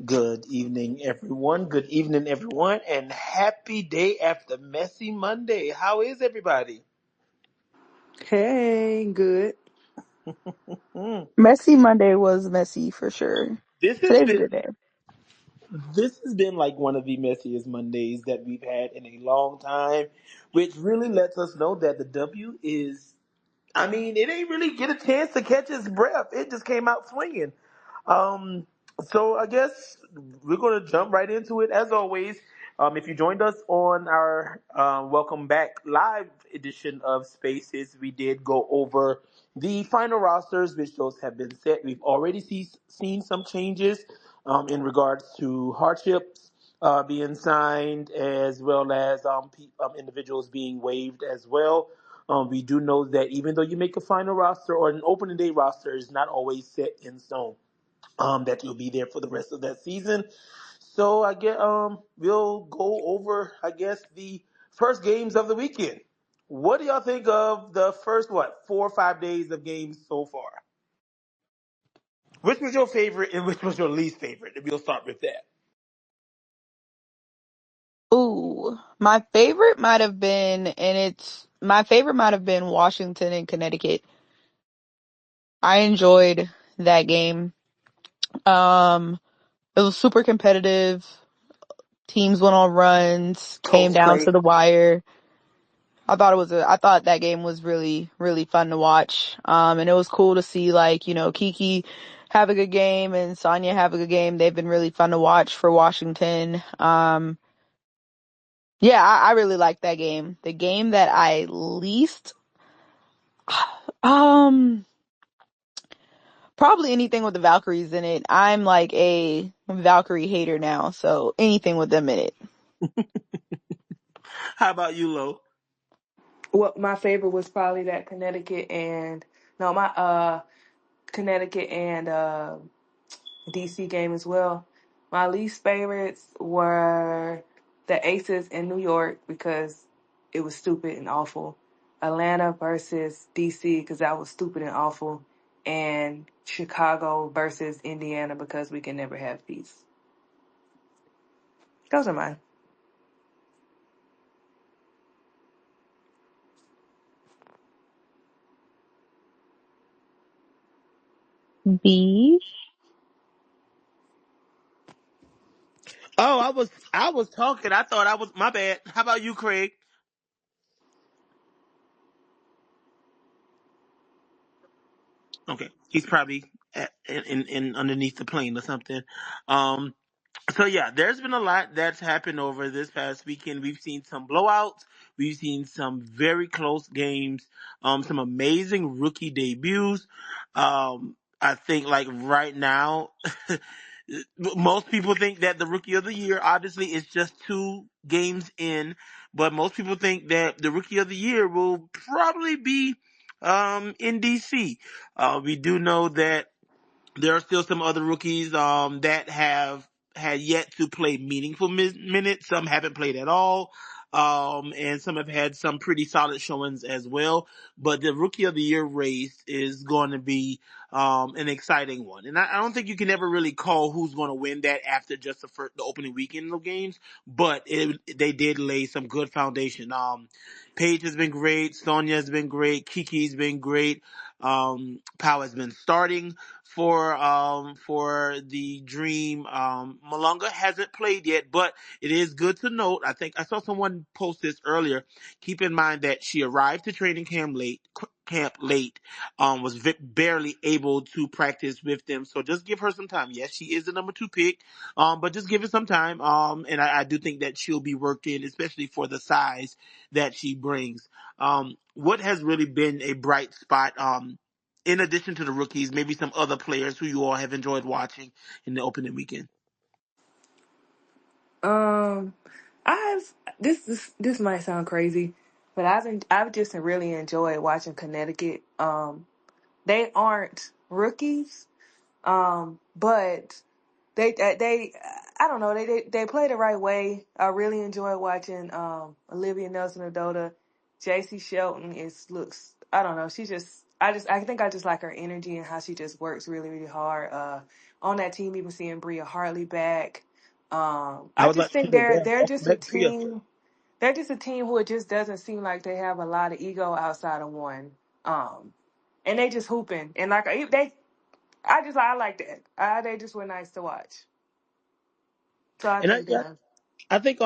Good evening, everyone. Good evening, everyone, and happy day after Messy Monday. How is everybody? Hey, good. Mm. Messy Monday was messy for sure. This has Today's a been good day. this has been like one of the messiest Mondays that we've had in a long time, which really lets us know that the W is. I mean, it ain't really get a chance to catch its breath. It just came out swinging. Um, so I guess we're going to jump right into it. As always, if you joined us on our Welcome Back live edition of Spaces, we did go over the final rosters, which those have been set. We've already seen some changes in regards to hardships being signed, as well as individuals being waived as well. We do know that even though you make a final roster or an opening day roster is not always set in stone, that you'll be there for the rest of that season. So I get we'll go over the first games of the weekend. What do y'all think of the first 4 or 5 days of games so far? Which was your favorite and which was your least favorite? And we'll start with that. Ooh, my favorite might have been Washington and Connecticut. I enjoyed that game. Um, it was super competitive. Teams went on runs, came Coach down Craig. to the wire. I thought that game was really, really fun to watch. And it was cool to see Kiki have a good game and Sonya have a good game. They've been really fun to watch for Washington. Yeah, I really like that game. The game that I least, um, probably anything with the Valkyries in it. I'm like a Valkyrie hater now, so anything with them in it. How about you, Lo? Well, my favorite was probably that Connecticut and no, my Connecticut and DC game as well. My least favorites were the Aces in New York because it was stupid and awful. Atlanta versus DC because that was stupid and awful, and Chicago versus Indiana because we can never have peace. Those are mine. B. Oh, I was talking. I thought I was my bad. How about you, Craig? Okay, he's probably in underneath the plane or something. Um, so yeah, there's been a lot that's happened over this past weekend. We've seen some blowouts. We've seen some very close games. Some amazing rookie debuts. I think like right now, most people think that the rookie of the year obviously is just 2 games in, but most people think that the rookie of the year will probably be in DC. We do know that there are still some other rookies that have had yet to play meaningful minutes. Some haven't played at all. And some have had some pretty solid showings as well. But the rookie of the year race is going to be an exciting one. And I don't think you can ever really call who's going to win that after just the opening weekend of games. But they did lay some good foundation. Paige has been great. Sonya has been great. Kiki's been great. Pow has been starting for the Dream. Malunga hasn't played yet, but it is good to note. I think I saw someone post this earlier. Keep in mind that she arrived to training camp late. Was barely able to practice with them. So just give her some time. Yes, she is the number 2 pick. But just give her some time. And I do think that she'll be working, especially for the size that she brings. What has really been a bright spot? In addition to the rookies, maybe some other players who you all have enjoyed watching in the opening weekend. Um, I've this might sound crazy, but I've just really enjoyed watching Connecticut. They aren't rookies, but they I don't know they play the right way. I really enjoy watching Olivia Nelson Adota. JC Shelton is looks I don't know, she just I think I just like her energy and how she just works really really hard. on that team, even seeing Bria Hartley back. I I would like just to see think that. Yeah, they're welcome just a back, Bria. team. They're just a team who it just doesn't seem like they have a lot of ego outside of one. And they just hooping and like I like that. They just were nice to watch. So I And I, think yeah, that. I think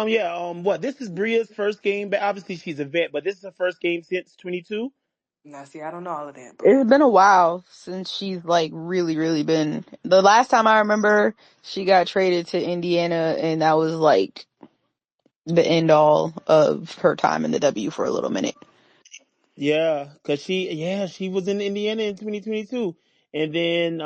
what this is Bria's first game, but obviously she's a vet, but this is her first game since 22. Now, see, I don't know all of that, but It's been a while since she's like really, really been. The last time I remember, she got traded to Indiana, and that was like the end all of her time in the W for a little minute. Yeah, cause she was in Indiana in 2022, and then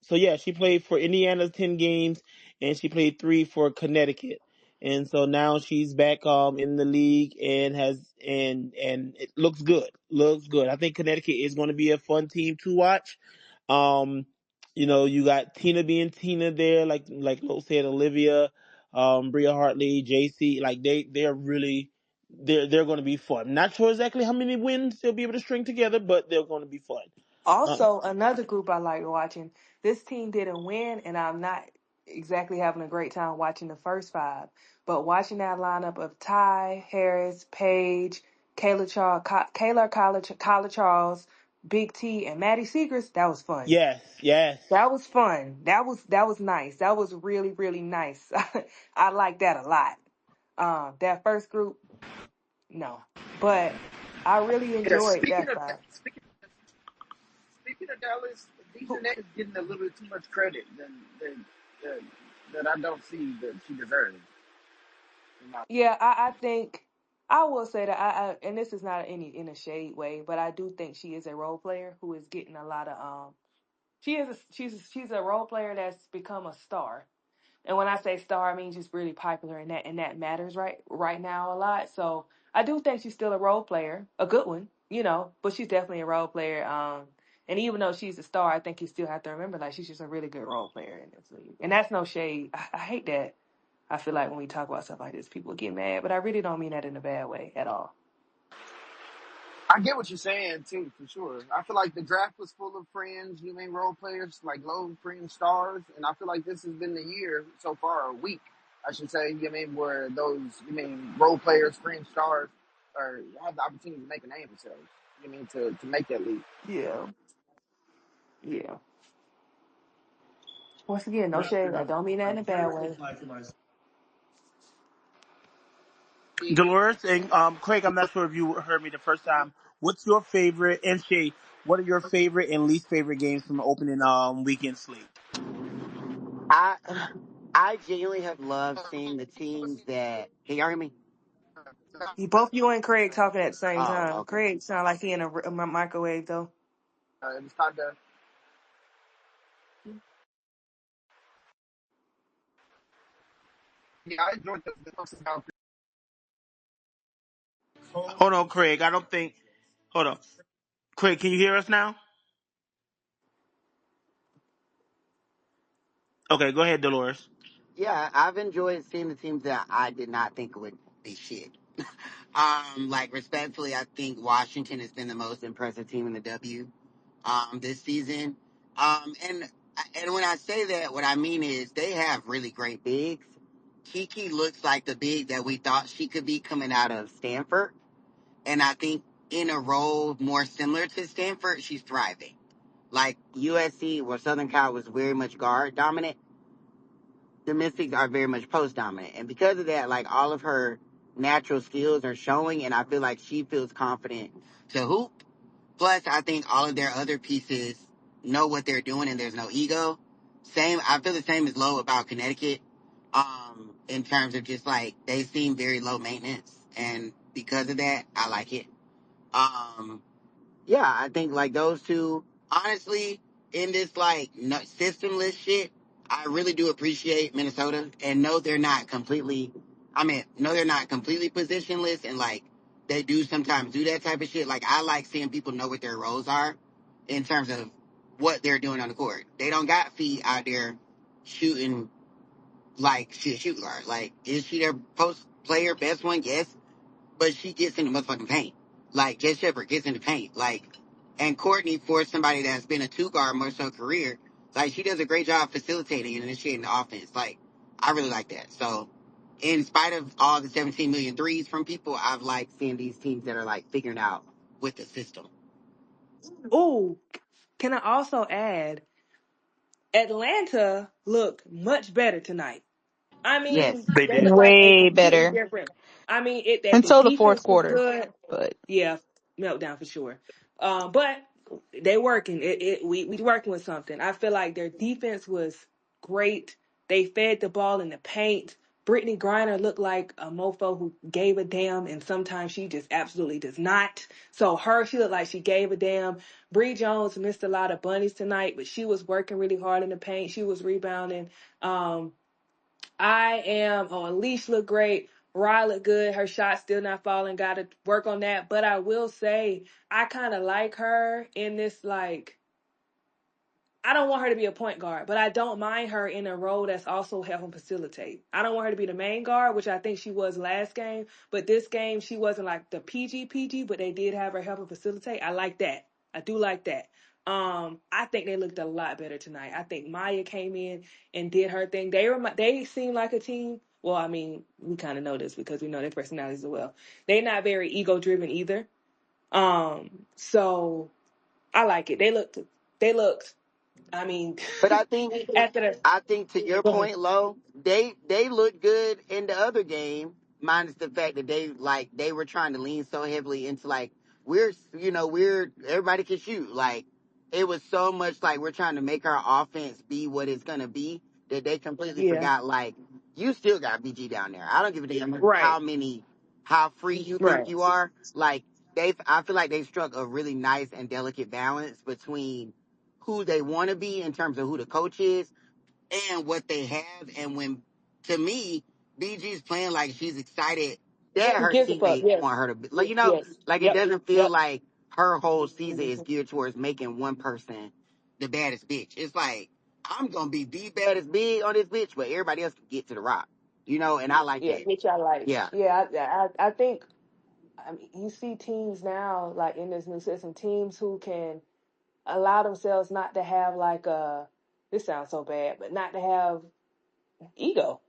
so yeah, she played for Indiana's 10 games, and she played 3 for Connecticut, and so now she's back in the league and and it looks good. I think Connecticut is going to be a fun team to watch. Um, you got Tina being Tina there, like Lo said, Olivia, Bria Hartley, JC, like they're really they're going to be fun. Not sure exactly how many wins they'll be able to string together, but they're going to be fun. Uh, also another group I like watching. This team didn't win, and I'm not exactly having a great time watching the first five. But watching that lineup of Ty Harris, Paige, Kayla Charles, Big T, and Maddie Seegers, that was fun. yes, yes. That was fun. That was nice. That was really really nice. I like that a lot. That first group, no, but I really Yeah, enjoyed that side. speaking of Dallas, Who- Dejanay is getting a little bit too much credit than that I don't see that she deserves. In my, Yeah, I think I will say that and this is not any in a shade way, but I do think she is a role player who is getting a lot of she's a role player that's become a star. And when I say star, I mean just really popular, and that matters right now a lot. So I do think she's still a role player, a good one, but she's definitely a role player. And even though she's a star, I think you still have to remember like she's just a really good role player in this league. And that's no shade. I hate that. I feel like when we talk about stuff like this, people get mad, but I really don't mean that in a bad way at all. I get what you're saying too, for sure. I feel like the draft was full of friends, you mean role players, like low friend stars, and I feel like this has been the year so far, a week, I should say, you mean where those role players, friend stars, or have the opportunity to make a name for themselves. You mean to make that leap. Yeah, yeah. Once again, no Right. shade. I don't mean that in a bad way. Dolores and Craig, I'm not sure if you heard me the first time. What's your favorite, and Shay, what are your favorite and least favorite games from the opening weekend slate? I I genuinely have loved seeing the teams that. Can you hear me? Both you and Craig talking at the same Oh, time. okay. Craig sound like he in a microwave though. It was kind of, yeah, I enjoyed the Hold on, Craig. I don't think. Hold on, Craig. Can you hear us now? Okay, go ahead, Dolores. Yeah, I've enjoyed seeing the teams that I did not think would be shit. Like respectfully, I think Washington has been the most impressive team in the W this season. And when I say that, what I mean is they have really great bigs. Kiki looks like the big that we thought she could be coming out of Stanford, and I think in a role more similar to Stanford, she's thriving. Like USC, where Southern Cal was very much guard dominant, the Mystics are very much post dominant. And because of that, like all of her natural skills are showing, and I feel like she feels confident to hoop. Plus, I think all of their other pieces know what they're doing and there's no ego. I feel the same as low about Connecticut, in terms of just like, they seem very low maintenance. And because of that, I like it. Um, yeah, I think like those two, honestly, in this like systemless shit, I really do appreciate Minnesota and know they're not completely, no, they're not completely positionless and like they do sometimes do that type of shit. Like I like seeing people know what their roles are in terms of what they're doing on the court. They don't got feet out there shooting like shit, shoot guard. Like, is she their post player, best one? Yes, but she gets in the motherfucking paint. Like Jess Shepard gets in the paint. Like, and Courtney, for somebody that's been a two guard most of her career, Like she does a great job facilitating and initiating the offense. Like I really like that. So in spite of all the 17 million threes from people, I've liked seeing these teams that are like figuring out with the system. Ooh, can I also add Atlanta looked much better tonight. I Yes. mean, They they did. look like a Way completely better different. I mean, it that the until the fourth defense was quarter, good. but Yeah, meltdown for sure. But they working. We working with something. I feel like their defense was great. They fed the ball in the paint. Brittany Griner looked like a mofo who gave a damn, and sometimes she just absolutely does not. So she looked like she gave a damn. Bree Jones missed a lot of bunnies tonight, but she was working really hard in the paint. She was rebounding. Um, Unleash looked great. Rye looked good. Her shot still not falling. Got to work on that. But I will say, I kind of like her in this, like, I don't want her to be a point guard, but I don't mind her in a role that's also helping facilitate. I don't want her to be the main guard, which I think she was last game. But this game, she wasn't like the PG, but they did have her helping facilitate. I like that. I do like that. I think they looked a lot better tonight. I think Maya came in and did her thing. They seem like a team. Well, I mean, we kind of know this because we know their personalities as well. They're not very ego driven either. So I like it. They looked. I mean, But I think after the to your go ahead. point, Lo, they looked good in the other game, minus the fact that they were trying to lean so heavily into like we're everybody can shoot. Like it was so much like we're trying to make our offense be what it's gonna be that they completely Yeah. forgot like you still got BG down there. I don't give a damn Right. how free you think Right. you are. Like I feel like they struck a really nice and delicate balance between who they want to be in terms of who the coach is and what they have. And when, to me, BG's playing like she's excited that Who her gives a fuck? teammates Yes. want her to be, like, Yes. like it Yep. doesn't feel Yep. like her whole season is geared towards making one person the baddest bitch. It's like, I'm going to be the baddest bitch on this bitch, but everybody else can get to the rock, and I like Yeah. that. Which I like. Yeah. Yeah. I think. I mean, you see teams now, like in this new system, teams who can allow themselves not to have like a. This sounds so bad, but not to have ego.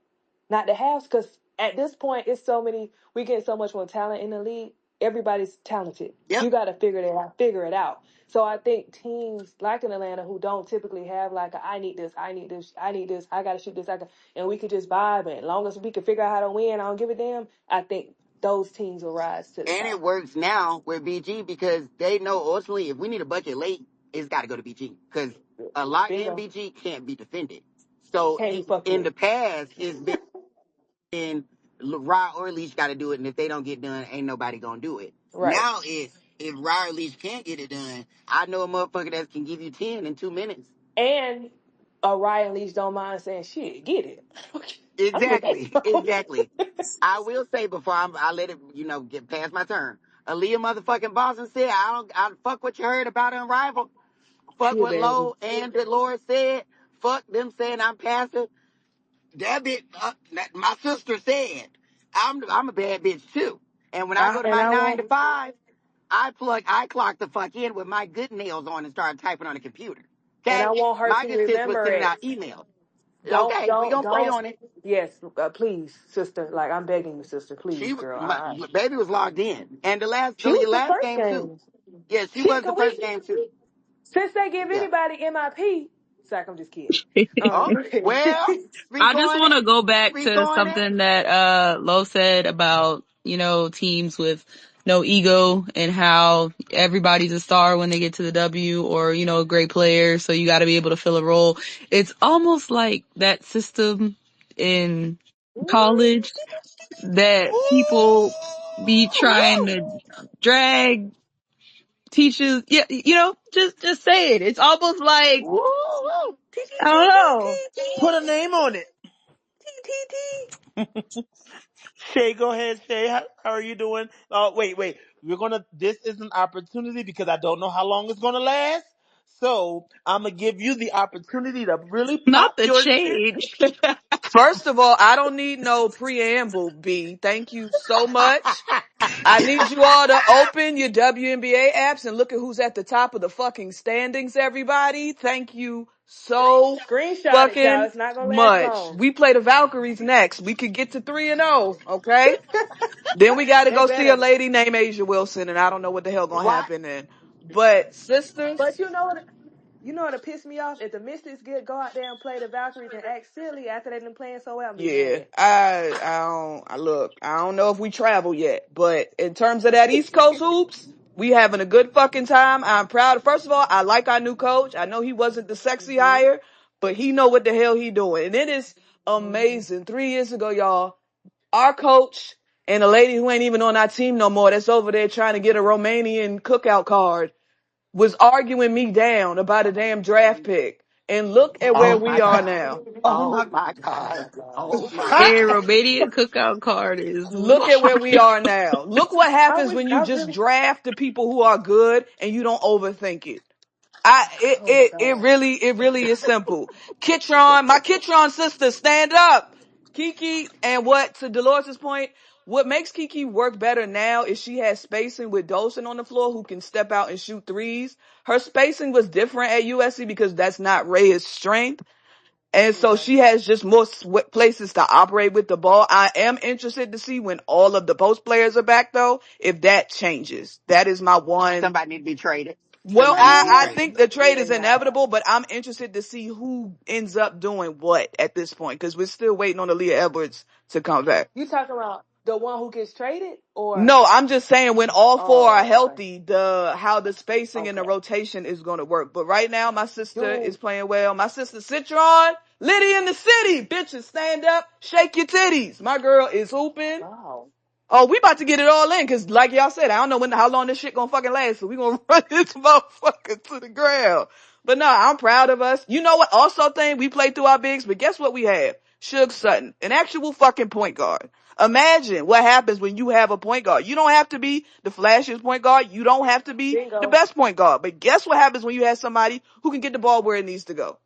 Not the halves, because at this point it's so many, we get so much more talent in the league. Everybody's talented. Yep. You got to figure it out. So I think teams like in Atlanta who don't typically have like I need this, I need this, I need this, I got to shoot this, and we could just vibe, and as long as we can figure out how to win, I don't give a damn. I think those teams will rise to the And it top. works now with BG because they know ultimately if we need a bucket late, it's got to go to BG because a locked in Bingo. BG can't be defended. So Can't be fucked in with. the past, it's been Rod or Leach got to do it, and if they don't get done, ain't nobody gonna do it. Right. Now it's if Rod or Leach can't get it done, I know a motherfucker that can give you 10 in 2 minutes. And Ryan Leach don't mind saying shit. Get it. I'm just like, Exactly, exactly. I will say before I let it, get past my turn. Aaliyah motherfucking Boston said, I fuck what you heard about in Rival. Fuck she a what bad bitch. Lowe and Dolores said. Fuck them saying I'm passive. That bitch, my sister said, I'm a bad bitch too. And when I go to And my I 9 to 5, I clock the fuck in with my good nails on and start typing on the computer. Okay? want her My to good sis was remember sending it. out emails. Don't, Okay, we don't, gonna play don't. on it. Yes, please, sister. Like I'm begging you, sister. She, Please, girl. my baby was logged in, and She was the last first game too. game. Yeah, she She was the could first we game too. since they give Yeah. anybody MIP. Zach, I'm just kidding. Oh Go ahead. well, I speak just on want it. to go back Speak to on it. something that Lo said about, teams with no ego and how everybody's a star when they get to the W or, a great player, so you got to be able to fill a role. It's almost like that system in college that people be trying Ooh, to drag teachers. Yeah, just say it. It's almost like, woo, woo. I don't know. Put a name on it. Shay, go ahead, Shay. How are you doing? Wait. This is an opportunity because I don't know how long it's gonna last. So I'm gonna give you the opportunity to really Not pop the your shit. shade. First of all, I don't need no preamble, B. Thank you so much. I need you all to open your WNBA apps and look at who's at the top of the fucking standings, everybody. Thank you so Screenshot it, y'all. fucking It's not gonna last much. long. We play the Valkyries next. We could get to 3-0, okay? Then we gotta They go see a better. lady named Asia Wilson, and I don't know what the hell gonna What? happen then. But sisters, But you know what'll piss me off? If the Mystics go out there and play the Valkyries and act silly after they've been playing so well, I'm be yeah, mad. I don't know if we travel yet, but in terms of that East Coast hoops, we having a good fucking time. I'm proud. First of all, I like our new coach. I know he wasn't the sexy Mhm. hire, but he know what the hell he doing. And it is amazing. 3 years ago, y'all, our coach and a lady who ain't even on our team no more that's over there trying to get a Romanian cookout card was arguing me down about a damn draft pick. And look at where Oh we my are god. now. Oh Oh my my god. Oh my Yeah, god. Romanian cookout card is Look at where we are now. Look what I happens wish when you I just really. draft the people who are good and you don't overthink it. Oh my god. It really is simple. Kitron, my Kitron sister, stand up. Kiki, and what, to Dolores' point, what makes Kiki work better now is she has spacing with Dolson on the floor who can step out and shoot threes. Her spacing was different at USC because that's not Rhea's strength. And so Right. she has just more places to operate with the ball. I am interested to see when all of the post players are back though, if that changes. That is my one. Somebody need to be traded. Well, Somebody need to be I traded. think the trade is Yeah. inevitable, but I'm interested to see who ends up doing what at this point because we're still waiting on Aaliyah Edwards to come back. You talking about the one who gets traded, or? No, I'm just saying when all four are Oh, okay. healthy, how the spacing and the Okay. rotation is going to work. But right now, my sister is Dude. playing well. My sister Citron, Liddy in the city, bitches, stand up, shake your titties. My girl is hooping. Wow. Oh, we about to get it all in, cause like y'all said, I don't know how long this shit gonna fucking last, so we gonna run this motherfucker to the ground. But no, I'm proud of us. You know what also thing, we played through our bigs, but guess what we have? Suge Sutton, an actual fucking point guard. Imagine what happens when you have a point guard. You don't have to be the flashiest point guard. You don't have to be the Bingo. best point guard. But guess what happens when you have somebody who can get the ball where it needs to go?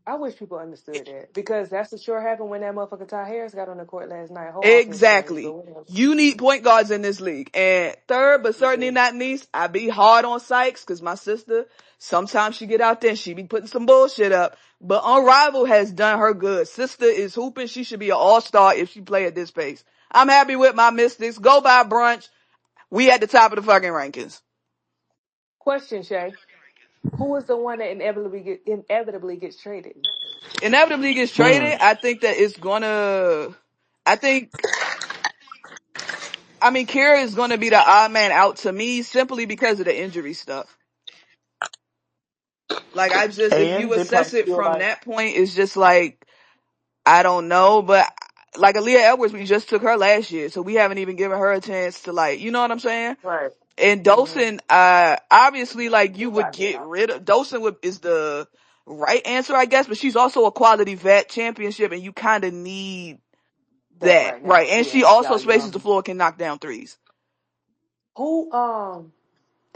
I wish people understood that because that's what sure happened when that motherfucker Ty Harris got on the court last night. Whole offense changed, but Exactly. whatever. You need point guards in this league. And third, but You certainly do. not least, I be hard on Sykes because my sister, sometimes she get out there and she be putting some bullshit up. But Unrivaled has done her good. Sister is hooping. She should be an all-star if she play at this pace. I'm happy with my Mystics. Go by brunch. We at the top of the fucking rankings. Question, Shay. Who is the one that inevitably gets traded? Inevitably gets traded. I think that it's gonna, I think, I mean, Kira is gonna be the odd man out to me simply because of the injury stuff. Like if you And they assess probably it feel from like that point, it's just like, I don't know, but like Aaliyah Edwards, we just took her last year, so we haven't even given her a chance to like, you know what I'm saying? Right. And Mm-hmm. Dolson, obviously like you would get rid of, is the right answer, I guess, but she's also a quality vet championship and you kind of need That that, right right? now. And Yeah. she also Y'all spaces young. the floor, can knock down threes. Who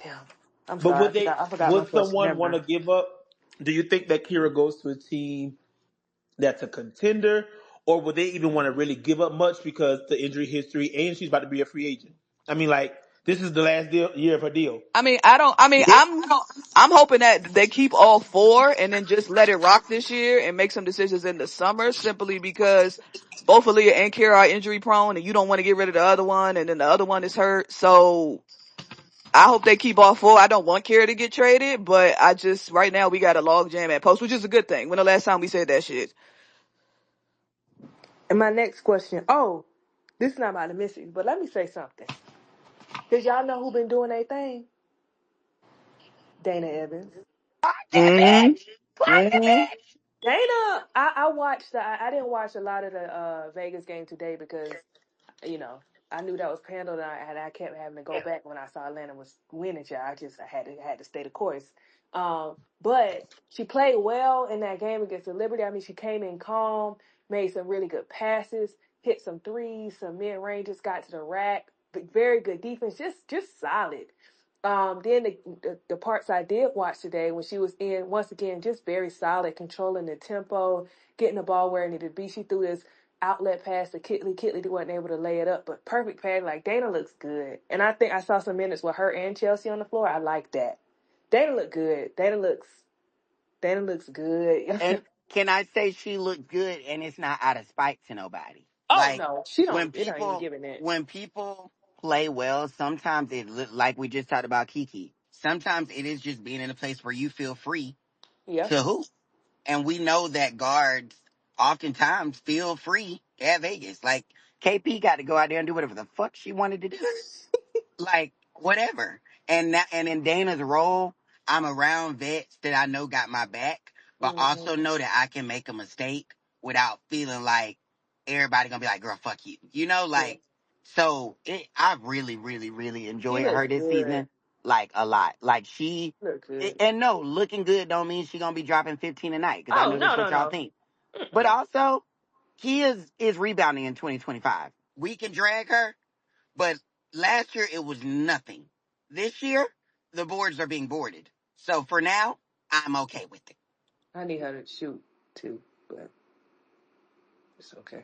damn. I'm but sorry. I forgot my would question. someone Never want mind. to give up? Do you think that Kira goes to a team that's a contender, or would they even want to really give up much because the injury history and she's about to be a free agent? I mean, like this is the last year of her deal. I'm hoping that they keep all four and then just let it rock this year and make some decisions in the summer simply because both Aaliyah and Kira are injury prone and you don't want to get rid of the other one and then the other one is hurt. So I hope they keep all four. I don't want Kira to get traded, but right now we got a log jam at post, which is a good thing. When the last time we said that shit? And my next question. Oh, this is not about the Mystics, but let me say something. Cause y'all know who been doing their thing? Dana Evans. Mm-hmm. Mm-hmm. Dana, I watched. I didn't watch a lot of the Vegas game today because I knew that was handled, and I kept having to go back when I saw Atlanta was winning. Y'all, I had to stay the course. But she played well in that game against the Liberty. I mean, she came in calm, made some really good passes, hit some threes, some mid ranges, got to the rack. Very good defense, just solid. Then the parts I did watch today when she was in, once again, just very solid, controlling the tempo, getting the ball where it needed to be. She threw this outlet pass to Kitley. Kitley wasn't able to lay it up, but perfect pass. Like, Dana looks good. And I think I saw some minutes with her and Chelsea on the floor. I like that. Dana looked good. Dana looks good. And can I say she looked good and it's not out of spite to nobody? Oh Like no, she don't. when It don't even people give an inch. when people play well, sometimes it like we just talked about Kiki. Sometimes it is just being in a place where you feel free Yeah. to hoop. And we know that guards oftentimes feel free at Vegas. Like KP got to go out there and do whatever the fuck she wanted to do. Like whatever. And in Dana's role, I'm around vets that I know got my back, but Mm-hmm. also know that I can make a mistake without feeling like everybody gonna be like, "Girl, fuck you." You know, Yeah. like so. I really, really, really She enjoyed looks her this good. season, like a lot. Like Look good. and no, looking good don't mean she gonna be dropping 15 a night because I Oh know that's no what no y'all no. think. But Mm-mm. also, he is rebounding in 2025. We can drag her, but last year it was nothing. This year, the boards are being boarded. So for now, I'm okay with it. I need her to shoot too, but it's okay.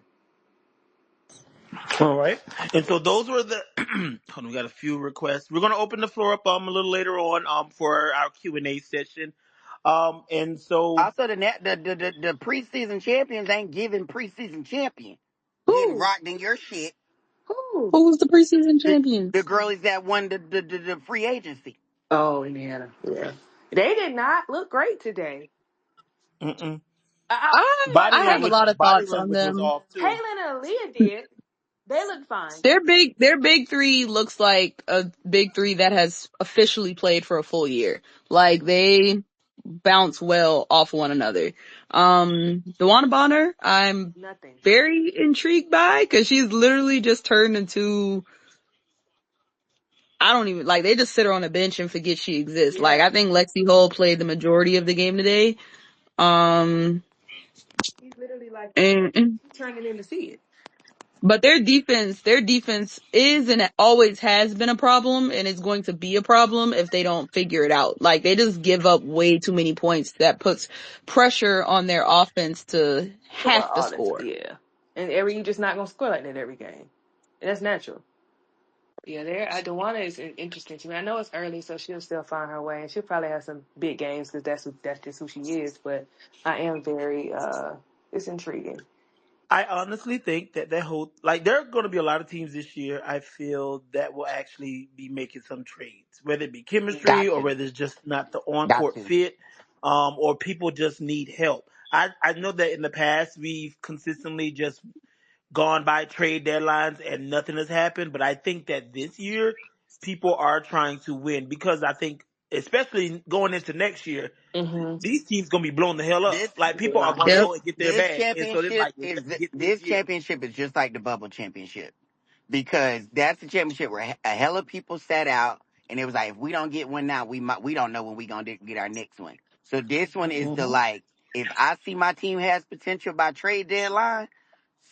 All right. And so those were the. Hold on, we got a few requests. We're gonna open the floor up a little later on for our Q&A session. And so Also, the preseason champions ain't giving preseason champion. Getting Who? rocked in your shit. Who? Who was the preseason The champions? girlies that won the free agency. Oh, Indiana. Yeah. They did not look great today. mm-mm. I Body have a language, lot of body thoughts on language was them. off too. Caitlin and Aaliyah did. They looked fine. Their big three looks like a big three that has officially played for a full year. Like they bounce well off one another. Dewana Bonner, I'm Nothing. very intrigued by because she's literally just turned into I don't even like they just sit her on a bench and forget she exists. Like Yeah. I think Lexi Hull played the majority of the game today. Um He's literally like and turning in to see it. But their defense is and always has been a problem and it's going to be a problem if they don't figure it out. Like they just give up way too many points that puts pressure on their offense to Well, have to all that's score. yeah. And you just not gonna score like that every game. And that's natural. Yeah, there. Dewana is interesting to me. I know it's early, so she'll still find her way, and she'll probably have some big games because that's just who she is. But I am very it's intriguing. I honestly think that whole like there are going to be a lot of teams this year. I feel that will actually be making some trades, whether it be chemistry Got or to. whether it's just not the on Got court to. fit, or people just need help. I know that in the past we've consistently just gone by trade deadlines and nothing has happened, but I think that this year people are trying to win because I think especially going into next year Mm-hmm. these teams gonna be blown the hell up. This Like people are Yeah. gonna Yep. go and get their this bag, and so it's championship like let's get this this year. championship is just like the bubble championship because that's the championship where a hell of people sat out and it was like if we don't get one now we don't know when we gonna get our next one. So this one is the Hmm. like if I see my team has potential by trade deadline,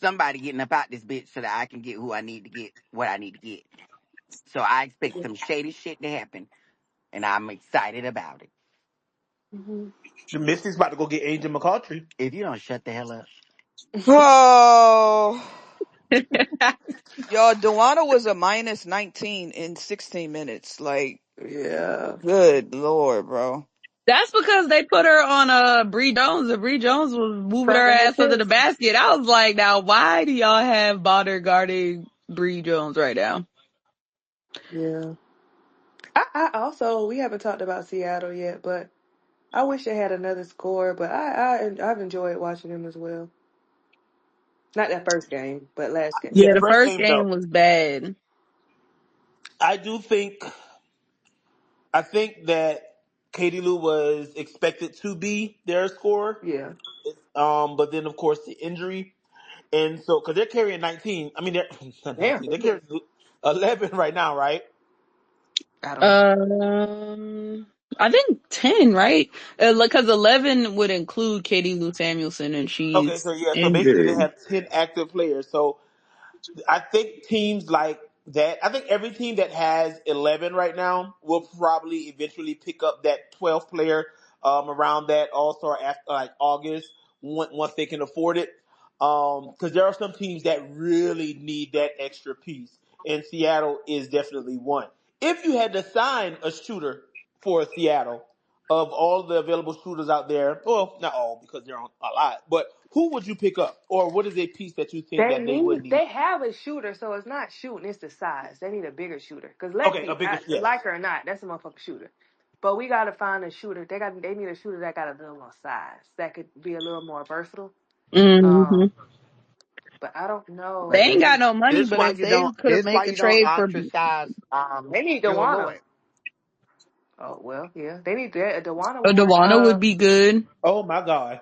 somebody getting up out this bitch so that I can get who I need to get what I need to get. So I expect some shady shit to happen and I'm excited about it. Mm-hmm. Misty's about to go get Angel McCautry. If you don't shut the hell up. Oh, y'all, Dewana was a minus 19 in 16 minutes. Like, Yeah. good lord, bro. That's because they put her on Bree Jones and Bree Jones was moving her Fronting ass under the assist. basket. I was like, now why do y'all have Bonner guarding Bree Jones right now? Yeah. I also we haven't talked about Seattle yet, but I wish they had another score. But I've enjoyed watching them as well. Not that first game, but last game. Yeah, Yeah, the the first first game no. game was bad. I do think I think that Katie Lou was expected to be their scorer. Yeah. But then of course the injury, and so because they're carrying 19, I mean they're not Damn. 19, they're carrying 11 right now, right? I don't know. Um, I think 10, right? Because 11 would include Katie Lou Samuelson, and Okay, she's so yeah, so basically they injured. have 10 active players. So I think teams like that. I think every team that has 11 right now will probably eventually pick up that 12th player around that All Star after like August once they can afford it. Because there are some teams that really need that extra piece, and Seattle is definitely one. If you had to sign a shooter for Seattle, of all the available shooters out there, well, not all because there aren't a lot, but who would you pick up, or what is a piece that you think that they would need? They have a shooter, so it's not shooting, it's the size. They need a bigger shooter. Because Okay, a Lexi, bigger yes. like her or not, that's a motherfucking shooter. But we gotta find a shooter. They need a shooter that got a little more size, that could be a little more versatile. Hmm. Um, but I don't They But know. ain't got no money, this but why if you they don't could have this why make a you don't trade for, ostracize They need Jewel Dewana. Lloyd. Oh well, yeah. They need that. Dewana a would work. Dewana would be good. Oh my God,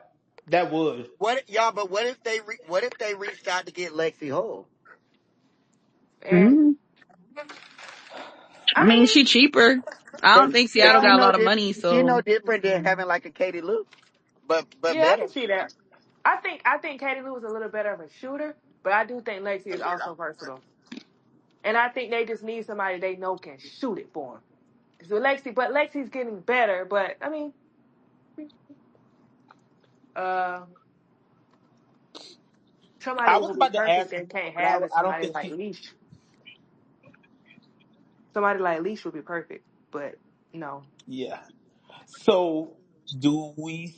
that would. What y'all? But what if they reached out to get Lexi Hull? And Hmm. I I mean, mean, she cheaper. I don't But think But Seattle got a lot of money, she no so different than having like a Katie Lou, but yeah, I better. can see that. I think Katie Lou is a little better of a shooter, but I do think Lexi is also versatile. And I think they just need somebody they know can shoot it for them. So Lexi's getting better, but I mean, uh, somebody I who was would be about to perfect ask, they can't but have is I don't somebody think like she. Leash. Somebody like Leash would be perfect, but no. Yeah. So do we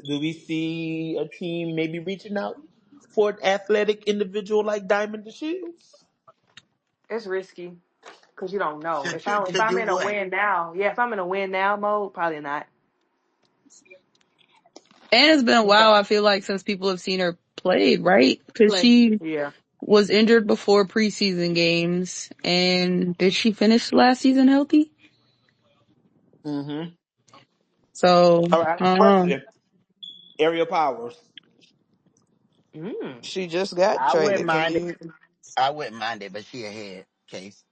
do we see a team maybe reaching out for an athletic individual like Diamond the Shields? It's risky because you don't know. If To I'm do in a what? win now, yeah, if I'm in a win now mode, probably not. and it's been a Okay. while. I feel like since people have seen her played, right? Because Play. she Yeah. was injured before preseason games, and did she finish last season healthy? Mm-hmm. So, All right. Question. Aerial Powers. Mm. She just got I wouldn't traded. Can mind it. you? I wouldn't mind it, but she ahead case.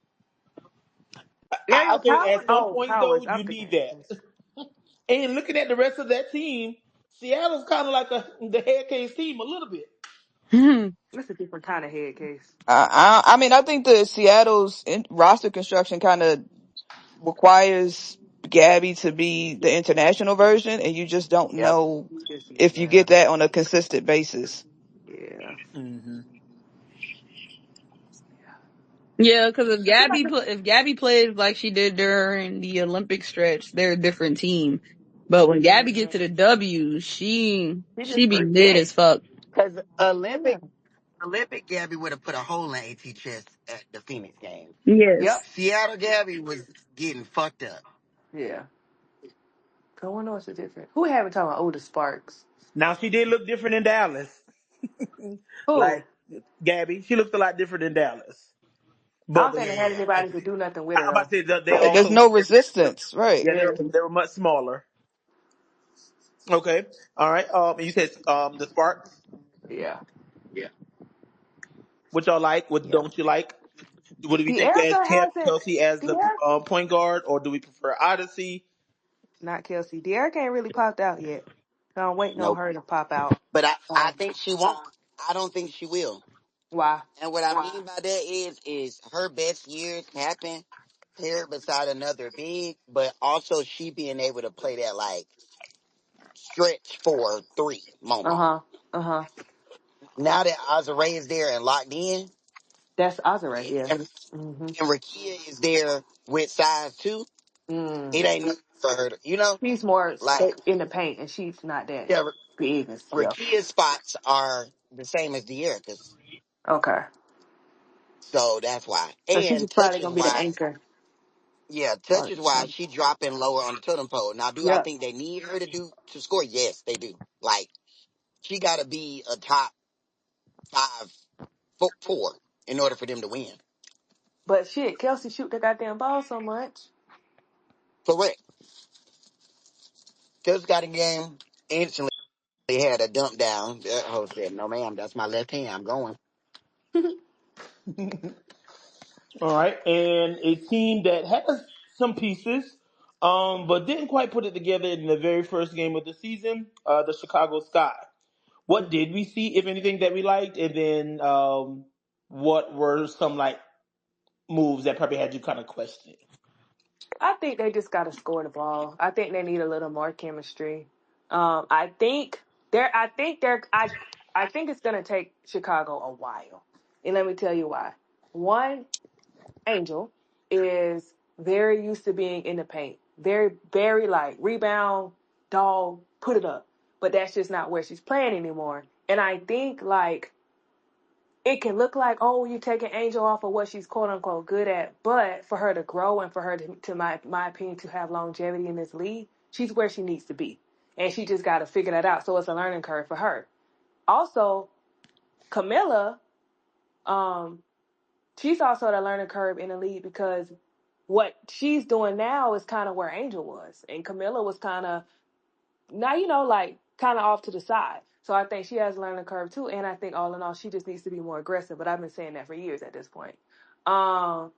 I Aerial think power? at some Oh, point though powers. I'm you thinking. need that. And looking at the rest of that team, Seattle's kind of like the head case team a little bit. That's a different kind of head case. I mean, I think the Seattle's roster construction kind of requires Gabby to be the international version, and you just don't Yep. know Just if you yeah, get that on a consistent basis. yeah. Mm-hmm. Yeah, because if I feel like If Gabby plays like she did during the Olympic stretch, they're a different team. But when Gabby gets to the W, he she just be mid forget. as fuck. Because Yeah. Olympic Gabby would have put a hole in AT chest at the Phoenix game. Yep. Yes. Seattle Gabby was getting fucked up. Yeah. I wonder what's the difference. Who we haven't talked about? Oh, the Sparks. Now she did look different in Dallas. Who? Like Gabby, she looked a lot different in Dallas. I But don't think they had Yeah. anybody to do nothing with I'm her about though. to say that they Right? There's also no resistance, right? yeah Yeah. they were much smaller. Okay, all right. You said the Sparks. Yeah. What y'all like? What Yeah. don't you like? What do we The think as Erica hasn't. Kelsey as The the Erica, point guard, or do we prefer Odyssey? not Kelsey. The Erica ain't really popped out yet. So I'm waiting on Nope. her to pop out. But I Um, think she won't. I don't think she will. why? And what I mean by that is her best years happen paired beside another big, but also she being able to play that like stretch 4-3 Uh moment. huh. Uh huh. Now that Azare is there and locked in, That's Azure. Yeah. and, Mhm. and Rakia is there with size 2, Mm. it ain't nothing for her. She's more Like in the paint, and she's not that yeah, big and stuff. Rakia's spots are the same as De'Erica's, Okay. so that's why. So she's And probably touches gonna be the wise, anchor. yeah, Or, touches wise, she dropping lower on the totem pole. Now, do I yep. think they need her to score? Yes, they do. Like she got to be a top 4 in order for them to win. But shit, Kelsey shoot the goddamn ball so much. Correct. Just got a game instantly had a dump down. That host said, "No, ma'am, that's my left hand. I'm going." All right, and a team that has some pieces, but didn't quite put it together in the very first game of the season. The Chicago Sky. What did we see, if anything, that we liked, and then what were some like moves that probably had you kind of questioning? I think they just got to score the ball. I think they need a little more chemistry. I think they're. I think they're. I think it's gonna take Chicago a while, and let me tell you why. One, Angel is very used to being in the paint. Very, very like rebound, dog, put it up. But that's just not where she's playing anymore. And I think like it can look like, oh, you're taking Angel off of what she's quote unquote good at, but for her to grow and for her to my opinion, to have longevity in this league, she's where she needs to be. And she just got to figure that out. So it's a learning curve for her. Also, Camilla, um, she's also at a learning curve in the league because what she's doing now is kind of where Angel was. And Camilla was kind of, now, like kind of off to the side. So I think she has a learning curve too. And I think all in all, she just needs to be more aggressive. But I've been saying that for years at this point. Um,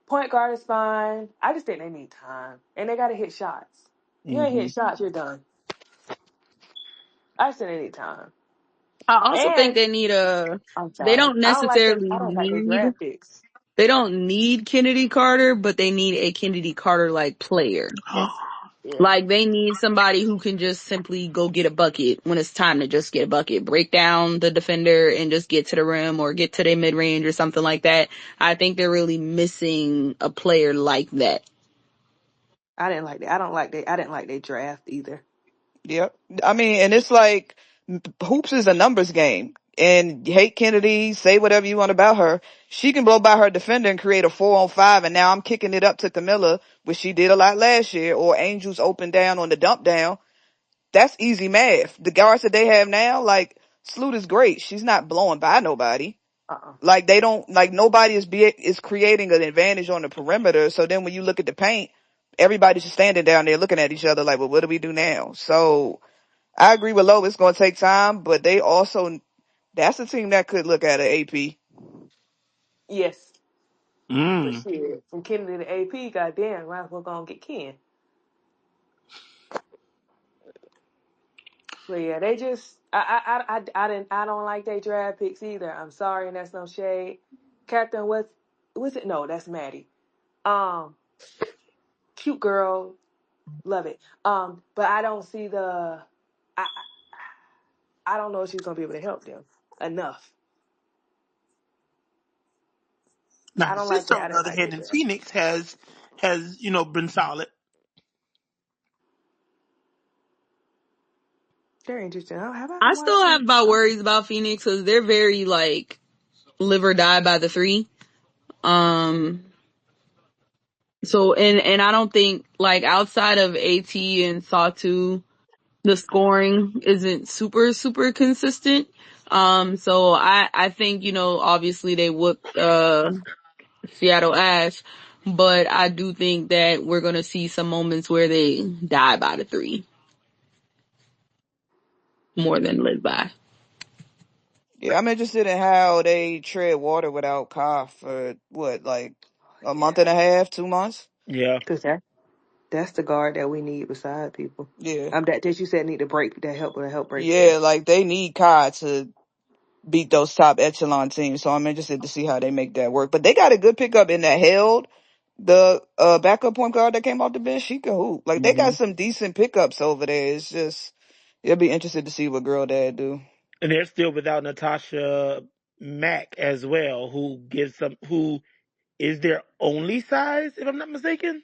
Point guard is fine. I just think they need time. And they got to hit shots. You ain't Mm-hmm. hit shots, you're done. I just think they need time. I also think And they need I'm they sorry. don't necessarily I don't like their need, draft picks. they don't need Kennedy Carter, but they need a Kennedy Carter like player. Yes. Yeah. Like they need somebody who can just simply go get a bucket when it's time to just get a bucket, break down the defender and just get to the rim or get to their mid range or something like that. I think they're really missing a player like that. I didn't like that. I didn't like their draft either. Yep. I mean, and it's like hoops is a numbers game. And you hate Kennedy, say whatever you want about her. She can blow by her defender and create a 4-on-5. And now I'm kicking it up to Camilla, which she did a lot last year, or Angels open down on the dump down. That's easy math. The guards that they have now, like Sloot is great. She's not blowing by nobody. Uh-uh. Like they don't, like nobody is creating an advantage on the perimeter. So then when you look at the paint, everybody's just standing down there looking at each other like, well, what do we do now? So I agree with Lowe. It's going to take time, but they also, that's a team that could look at an AP. Yes. But Mm. shit, from Kennedy to AP, goddamn, might as well go and get Ken. But yeah, they just I don't like they draft picks either. I'm sorry, and that's no shade. Captain was it? No, that's Maddie. Um, Cute girl, love it. But I don't see I don't know if she's gonna be able to help them enough. Now I her don't like sister, that. I on the didn't other like hand, that in draft. Phoenix, has been solid. They're interesting. Have I I still watched have them? about worries about Phoenix because they're very like live or die by the three. Um, so and I don't think like outside of AT and Sawtu, the scoring isn't super consistent. So I think, obviously they whooped, Seattle ass, but I do think that we're going to see some moments where they die by the three more than live by. Yeah, I'm interested in how they tread water without Ka for what, like a month and a half, 2 months? Yeah. Because that's the guard that we need beside people. Yeah. That you said need to break that help break Yeah, stuff. like they need Kai to beat those top echelon teams. So I'm interested to see how they make that work. But they got a good pickup in that Held, the backup point guard that came off the bench. She can hoop. Like they Hmm. got some decent pickups over there. It's just you'll be interested to see what girl dad do. And they're still without Natasha Mack as well, who is their only size, if I'm not mistaken.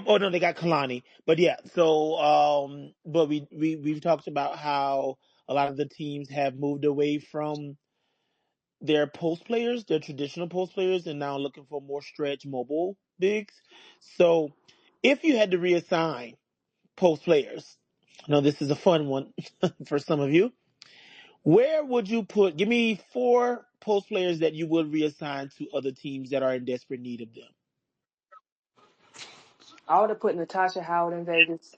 Oh no, they got Kalani, but yeah. So, but we've talked about how a lot of the teams have moved away from their post players, their traditional post players, and now looking for more stretch mobile bigs. So, if you had to reassign post players, I know this is a fun one for some of you. Where would you put? Give me four post players that you would reassign to other teams that are in desperate need of them. I would have put Natasha Howard in Vegas.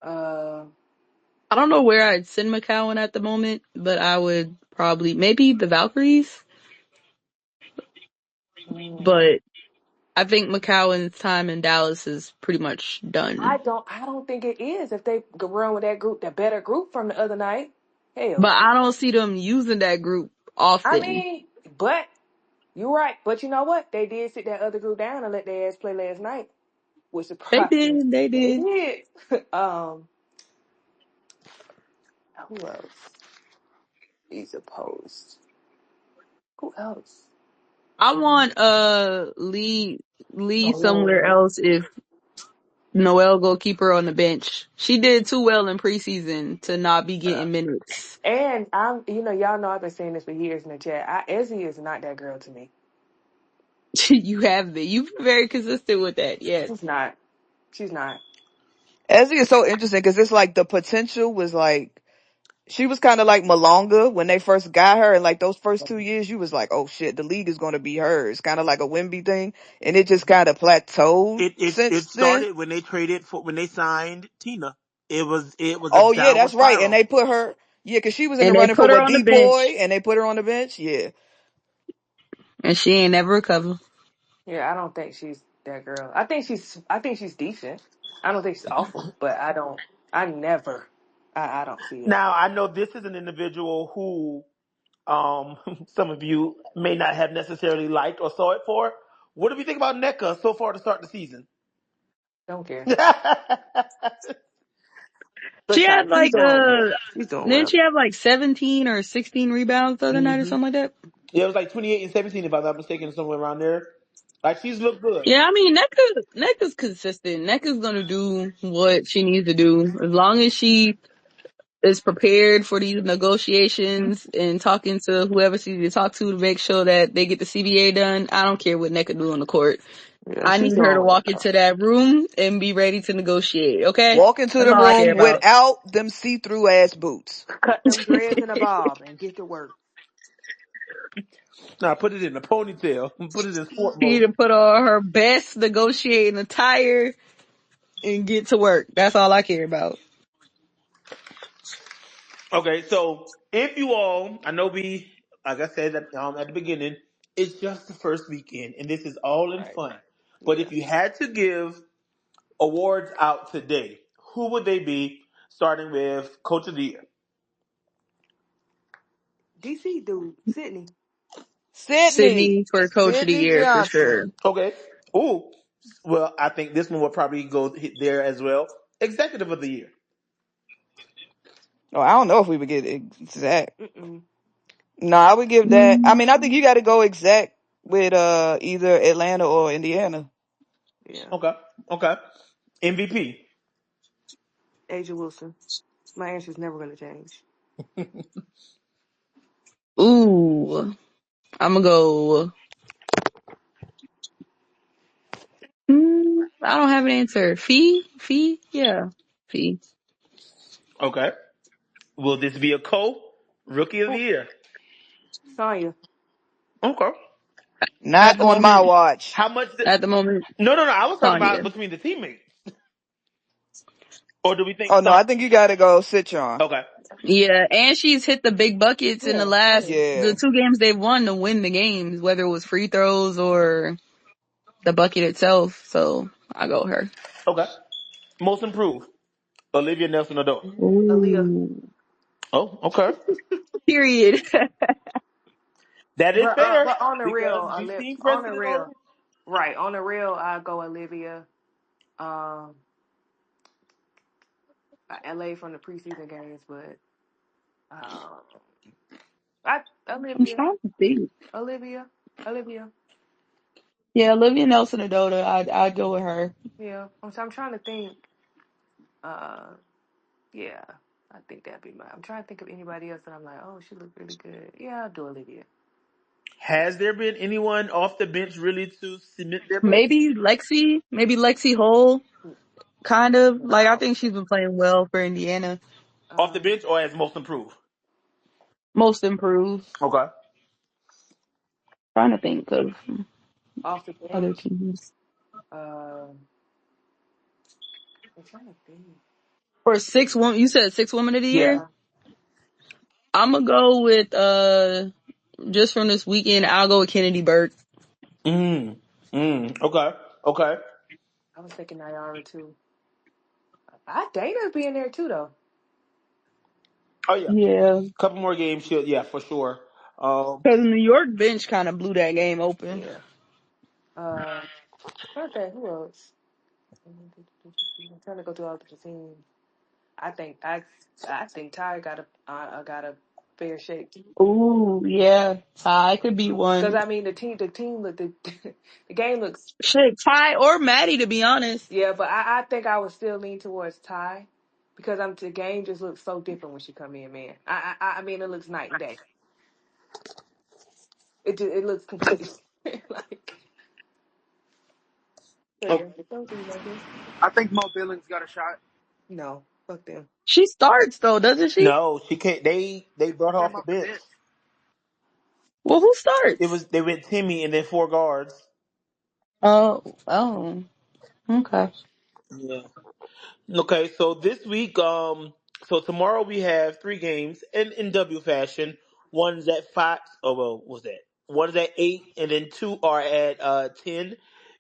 Uh, I don't know where I'd send McCowan at the moment, but I would probably, maybe the Valkyries, mm, but I think McCowan's time in Dallas is pretty much done. I don't think it is if they could run with that group, that better group from the other night. But Hell, I don't see them using that group I often. mean, but you're right. But you know what? They did sit that other group down and let their ass play last night, which They surprised me. did. They They did. did. Who else? He's opposed. Who else? I want Lee somewhere Oh, else if Noelle go keep her on the bench. She did too well in preseason to not be Yeah. getting minutes. and y'all know I've been saying this for years in the chat. Ezzy is not that girl to me. You have been. You've been very consistent with that. Yes. She's not. She's not. Ezzy is so interesting because it's like the potential was like she was kind of like Malonga when they first got her, and like those first 2 years, you was like, oh shit, the league is going to be hers, kind of like a Wimby thing, and it just kind of plateaued It since then. started when they traded for when they signed Tina. It was a Oh yeah, downward that's right, and spiral. they put her, yeah, because she was in the And they running for put her what on the Depoy, bench, and they put her on the bench. Yeah, and she ain't never recovered. Yeah, I don't think she's that girl. I think she's decent. I don't think she's awful, but I don't. I never. I don't see it. Now I know this is an individual who some of you may not have necessarily liked or saw it for. What do we think about NECA so far to start the season? Don't care. She Look, had Ty, she's like doing good. She's doing didn't well. she have like 17 or 16 rebounds the other night or hmm something like that? Yeah, it was like 28 and 17 if I'm not mistaken, somewhere around there. Like she's looked good. Yeah, I mean NECA's consistent. NECA's gonna do what she needs to do as long as she is prepared for these negotiations and talking to whoever she needs to talk to make sure that they get the CBA done. I don't care what NECA do on the court. Yeah, I she's need her to doing walk well. into that room and be ready to negotiate. Okay, walk into that's the all I care room about. without them see-through ass boots. Cut them dreads in a bob and get to work. Now put it in a ponytail. Put it in sport She need mode. to put on her best negotiating attire and get to work. That's all I care about. Okay, so if you all, I know we, like I said at the beginning, it's just the first weekend, and this is all in Right. fun. But Yeah. if you had to give awards out today, who would they be? Starting with Coach of the Year. DC dude, Sydney. Sydney, Sydney for coach of the Sydney year for Johnson. sure. Okay. Ooh. Well, I think this one will probably go hit there as well. Executive of the Year. Oh, I don't know if we would get exact. Mm-mm. No, I would give that. I Mm, mean, I think you got to go exact with either Atlanta or Indiana. Yeah. Okay. Okay. MVP. Asia Wilson. My answer's never gonna change. ooh, I'm gonna go. I don't have an answer. Fee, yeah, Fee. Okay. Will this be a Rookie of the Oh, Year? Sonya. Okay. At Not the on my moment, watch. how much? At the moment, No, no, no. I was talking about Sonya. between the teammates. Or do we think Oh no, some? I think you got to go Citron. Okay. Yeah, and she's hit the big buckets in the Yeah, last Sonya. Yeah. the two games they've won to win the games, whether it was free throws or the bucket itself. So I go with her. Okay. Most improved. Olivia Nelson Adult. Aaliyah. Ooh. Oh, okay. Period. That is fair But on the because real, we've seen on the President real, already. right? On the real, I go Olivia. Um, LA from the preseason games, but um, I I'm Olivia, trying to think. Olivia, Olivia. Yeah, Olivia Nelson Adota. I'd go with her. Yeah, I'm trying to think. Uh, yeah, I think that'd be my. I'm trying to think of anybody else that I'm like, oh, she looked really good. Yeah, I'll do Olivia. Has there been anyone off the bench really to cement their place? Maybe Lexi Hole. Kind of like I Wow. think she's been playing well for Indiana. Off the Um, bench or as most improved? Most improved. Okay. Trying to think of off the other bench. teams. Um, I'm trying to think. For six women, you said six women of the year. Yeah. Yeah, I'm gonna go with just from this weekend. I'll go with Kennedy Burke. Mm. Okay. Okay. I was thinking Nyara too. I Dana be in there too though. Oh yeah. Yeah, Couple more games. Yeah, for sure. Um, Because New York bench kind of blew that game open. Yeah. Okay. Who else? I'm trying to go through all the teams. I think I I think Ty got a fair shake Ooh, yeah. Ty could be because one. I mean the team look the game looks Shit, Ty or Maddie, to be honest. yeah, but I think I would still lean towards Ty because the game just looks so different when she come in, man. I mean it looks night and day. It looks completely like so oh, yeah. Don't do like this. I think Mo Billings got a shot. No, fuck them. She starts, though, doesn't she? no, she can't. They brought He her came off the off the bench. bench. Well, who It starts? was they went Timmy and then four guards. Oh, okay. Yeah. Okay, so this week, so tomorrow we have three games in W fashion. One's at 5. Oh well, what was that? One's at 8, and then two are at 10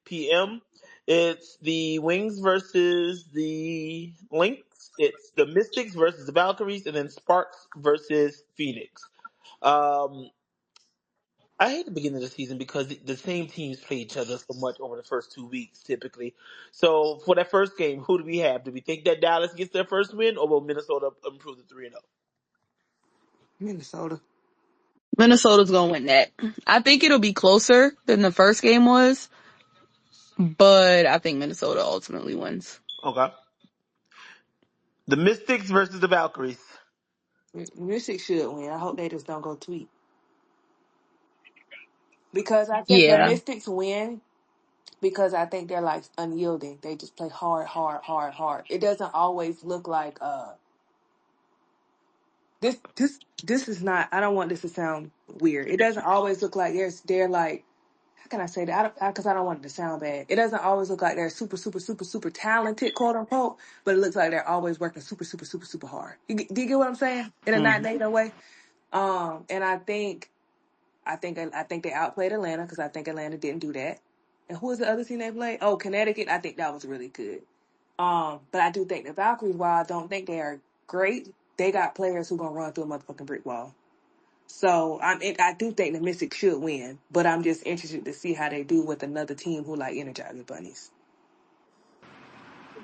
p.m. It's the Wings versus the Lynx. It's the Mystics versus the Valkyries, and then Sparks versus Phoenix. Um, I hate the beginning of the season because the same teams play each other so much over the first 2 weeks, typically. So for that first game, who do we have? Do we think that Dallas gets their first win, or will Minnesota improve to 3-0? Minnesota. Minnesota's gonna win that. I think it'll be closer than the first game was, but I think Minnesota ultimately wins. Okay. The Mystics versus the Valkyries. Music should win. I hope they just don't go tweet because I think the Yeah. Mystics win because I think they're like unyielding. They just play hard, hard, hard, hard. It doesn't always look like this is not. I don't want this to sound weird. It doesn't always look like they're like how can I say that? I don't because I don't want it to sound bad. It doesn't always look like they're super super super super talented, quote unquote, but it looks like they're always working super super super super hard. Do you get what I'm saying? In a not Hmm. negative way. And I think they outplayed Atlanta because I think Atlanta didn't do that. And who was the other team they played? Oh, Connecticut. I think that was really good. But I do think the Valkyries, while I don't think they are great, they got players who gonna run through a motherfucking brick wall. So I do think the Mystics should win, but I'm just interested to see how they do with another team who like Energizer Bunnies.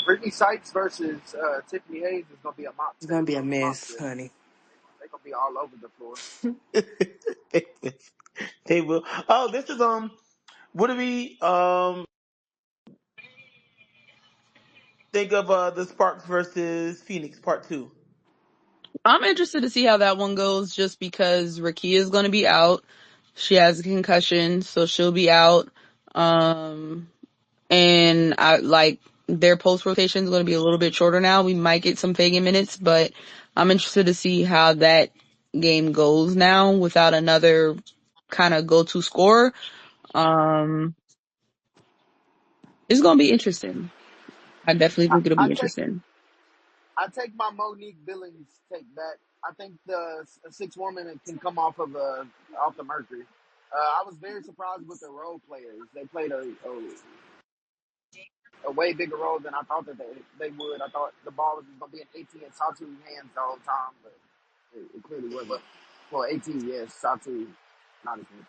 Brittany Sykes versus Tiffany Hayes is gonna be a It's gonna be a mess, monster. honey. They're gonna be all over the floor. They will. Oh, this is What do we think of the Sparks versus Phoenix Part 2? I'm interested to see how that one goes just because Rakia's gonna be out. She has a concussion, so she'll be out. Um, and I like their post rotation is going to be a little bit shorter now. We might get some Fagan minutes, but I'm interested to see how that game goes now without another kind of go-to scorer. Um, it's going to be interesting. I definitely I, think it'll I be take interesting. I take my Monique Billings take back. I think the six woman can come off of off the Mercury. I was very surprised with the role players. They played a way bigger role than I thought that they would. I thought the ball was going to be in AT and Satu's hands the whole time, but it clearly wasn't. Well, AT, yes, Satu, not as much.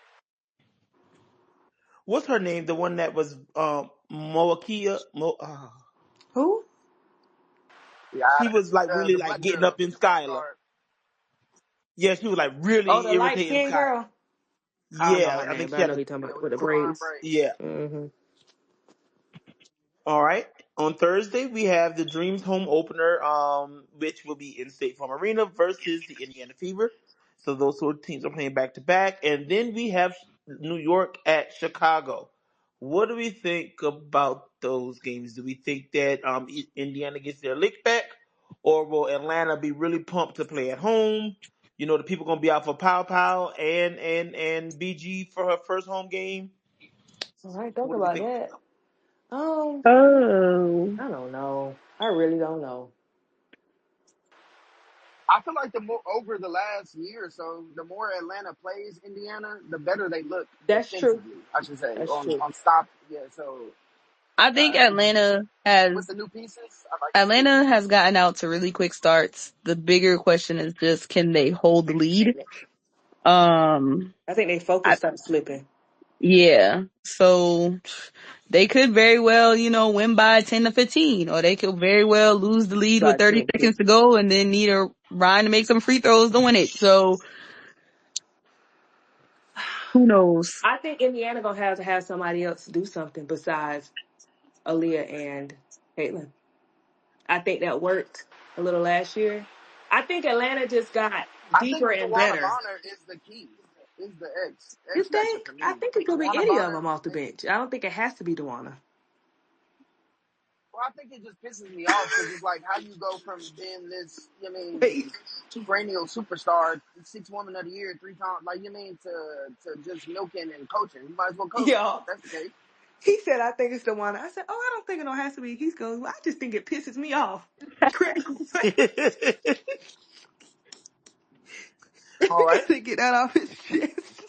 What's her name? The one that was Moakia. Who? Yeah, She was like really the like black getting girl, up in the point Skylar. guard. Yeah, she was like Oh, really the light irritating skinned Skylar. girl. I don't know Yeah, her I name, think but she I had know who a you're talking Yeah, about with with the the blonde braids. braids. yeah. Mm-hmm. All right. On Thursday, we have the Dreams home opener, which will be in State Farm Arena versus the Indiana Fever. So those two teams are playing back to back, and then we have New York at Chicago. What do we think about those games? Do we think that Indiana gets their lick back, or will Atlanta be really pumped to play at home? You know, the people gonna be out for Pow Pow and BG for her first home game. All right, think What do we about think? that. Um, Oh. I don't know. I really don't know. I feel like the more over the last year or so, the more Atlanta plays Indiana, the better they look That's true. defensively. I should say That's true. on stop. Yeah, so I think it's with the new pieces. I like to see it. Atlanta has gotten out to really quick starts. The bigger question is just can they hold the lead? Um, I think they I, focus started slipping. yeah. So they could very well, win by 10 to 15, or they could very well lose the lead with By 30 10. seconds to go and then need a Ryan to make some free throws to win it. So who knows? I think Indiana gonna have to have somebody else do something besides Aaliyah and Caitlin. I think that worked a little last year. I think Atlanta just got I think deeper and Tawana better. Bonner is the key. Is the You X factor think? for I me. think it could be Tawana any of Bonner. them off the bench. I don't think it has to be Dewana. Well, I think it just pisses me off because it's like how you go from being this, perennial superstar, 6 woman of the year 3 times, like to just milking and coaching. You might as well coach Yeah. if that's the case. He said, I think it's Dewana. I said, oh, I don't think it don't have to be. He's going, well, I just think it pisses me off. Craig All right. to get that off his chest.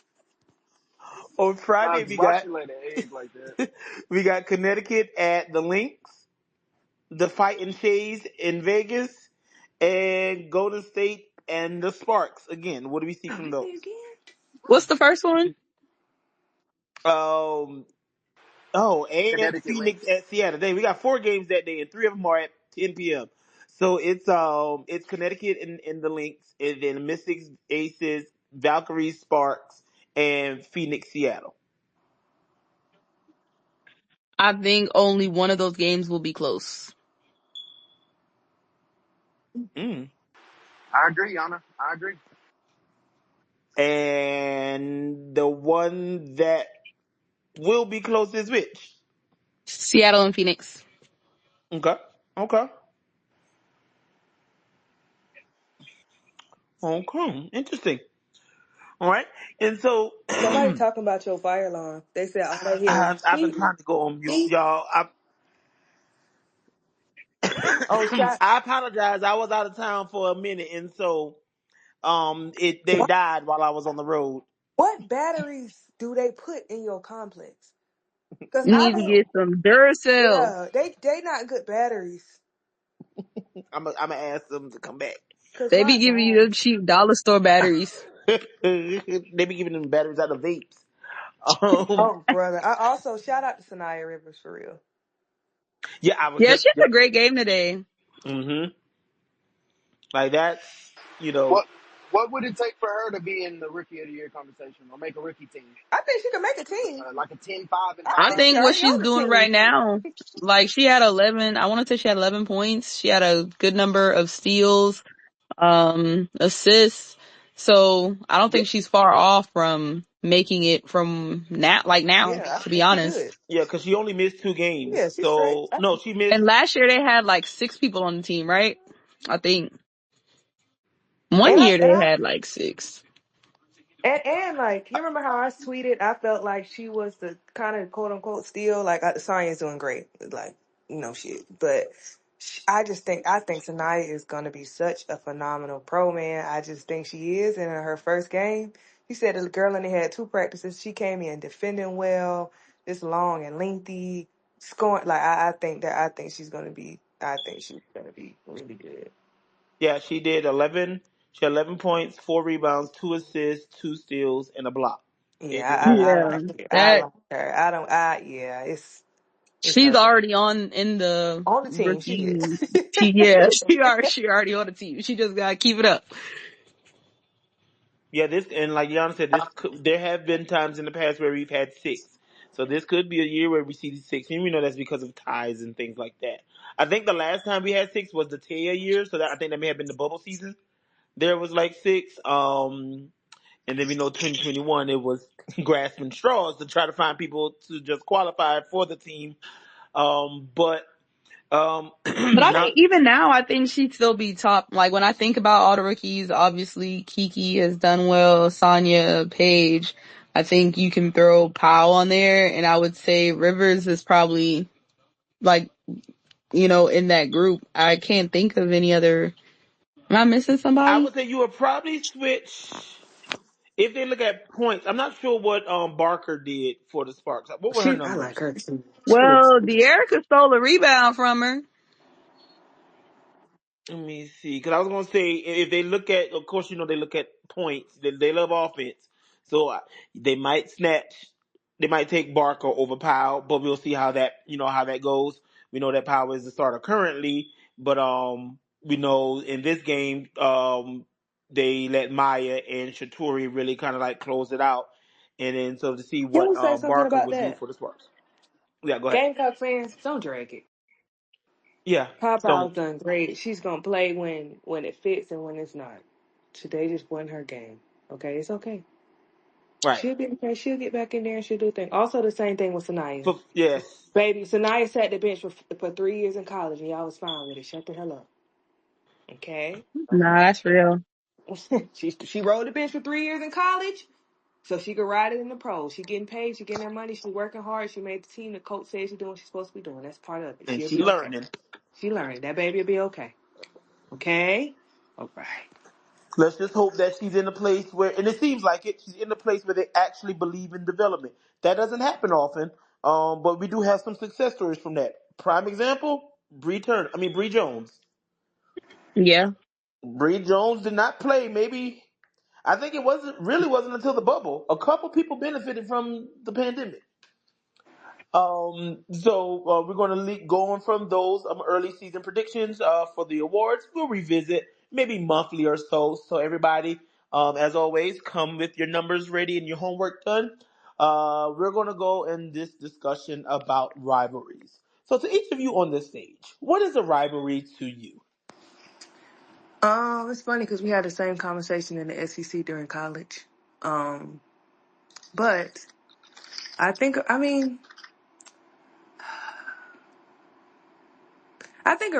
On Friday Nah, why she lay the egg like that? we got Connecticut at the Lynx, the Fighting Shays in Vegas, and Golden State and the Sparks. Again, what do we see Are from they those? again? What's the first one? Um. Oh, and Connecticut Phoenix links. at Seattle. Day we got 4 games that day, and 3 of them are at 10 p.m. So it's Connecticut in the Lynx, and then Mystics, Aces, Valkyries, Sparks, and Phoenix, Seattle. I think only one of those games will be close. Mm. I agree, Yana. I agree. And the one that will be close is which? Seattle and Phoenix. Okay. Okay. Okay. Interesting. All right. And so Somebody I've talking about your fire alarm. They said all they hear. been Beep, trying to go on mute, beep. y'all. Oh, shot. I apologize. I was out of town for a minute, and so they What? died while I was on the road. What batteries do they put in your complex? Cause You I need to don't. get some Duracell. Yeah, they not good batteries. I'm gonna ask them to come back. Cause They my be giving you God. them cheap dollar store batteries. They be giving them batteries out of vapes. Um, Oh, brother. I also shout out to Sanaya Rivers for real. yeah, I was Yeah, just she had yep. a great game today. Mm-hmm. Like that's you know What what would it take for her to be in the rookie of the year conversation or make a rookie team? I think she can make a team. Like a 10-5 and I I think 5? she think what already she's on the doing team. right now, like she had 11, I want to say she had 11 points. She had a good number of steals, assists. So I don't yeah, think she's far off from making it from now, Yeah, I to be think she honest. good. yeah, because she only missed 2 games. Yeah, she's straight. So no, she missed. And last year they had like 6 people on the team, right? I think one And I year and they I had like 6. and like you remember how I tweeted? I felt like she was the kind of quote unquote steal. Like Sonya's doing great, like shit. But I think Sanaya is gonna be such a phenomenal pro man. I just think she is. And in her first game, she said the girl only had 2 practices. She came in defending well, just long and lengthy, scoring. Like I think she's gonna be. I think she's gonna be really good. Yeah, she did 11. She had 11 points, 4 rebounds, 2 assists, 2 steals, and a block. Yeah, And I Yeah. like it. I That like her. I don't. I yeah. It's she's her already on in the on the team. She rookie. is. Yeah, she already on the team. She just gotta keep it up. yeah, this and like Jan said, there have been times in the past where we've had 6. So this could be a year where we see 6, and we know that's because of ties and things like that. I think the last time we had 6 was the Taya year, so that I think that may have been the bubble season. There was like 6. And then we know 2021 it was grasping straws to try to find people to just qualify for the team. But But I not think even now, I think she'd still be top. Like when I think about all the rookies, obviously Kiki has done well, Sonya, Paige. I think you can throw Powell on there, and I would say Rivers is probably like in that group. I can't think of any other. Am I missing I somebody? would say you would probably switch if they look at points. I'm not sure what Barker did for the Sparks. What were her I like numbers? her too. She looks Well, good. De'Erica stole a rebound from her. Let me see, because I was gonna say if they look at, of course, they look at points. They love offense, so they might snatch. They might take Barker over Powell, but we'll see how that goes. We know that Powell is the starter currently, but we know in this game, they let Maya and Shaturi really kind of like close it out, and then so to see Can what we say something Barker about would do that? for the Sparks. Yeah, go ahead. Gamecock fans, don't drag it. Yeah, Popeye's don't. done great. She's gonna play when it fits and when it's not. Today just wasn't her game. Okay, it's okay. Right. She'll be okay. She'll get back in there and she'll do things. Also, the same thing with Sanaya. Yes. Baby, Sanaya sat the bench for 3 years in college and y'all was fine with it. Shut the hell up. Okay? Nah, that's real. She rode the bench for 3 years in college so she could ride it in the pros. She getting paid. She getting her money. She working hard. She made the team. The coach says she's doing what she's supposed to be doing. That's part of it. And She'll she be okay. learning. She learned. That baby will be okay. Okay? All right. Let's just hope that she's in a place where, and it seems like it, she's in a place where they actually believe in development. That doesn't happen often, but we do have some success stories from that. Prime example, Bree Jones. Yeah. Bree Jones did not play. Maybe I think it wasn't until the bubble. A couple people benefited from the pandemic. So we're going to go on from those early season predictions for the awards. We'll revisit maybe monthly or so. So everybody, as always, come with your numbers ready and your homework done. We're going to go in this discussion about rivalries. So to each of you on this stage, what is a rivalry to you? It's funny because we had the same conversation in the SEC during college. Um, but I think a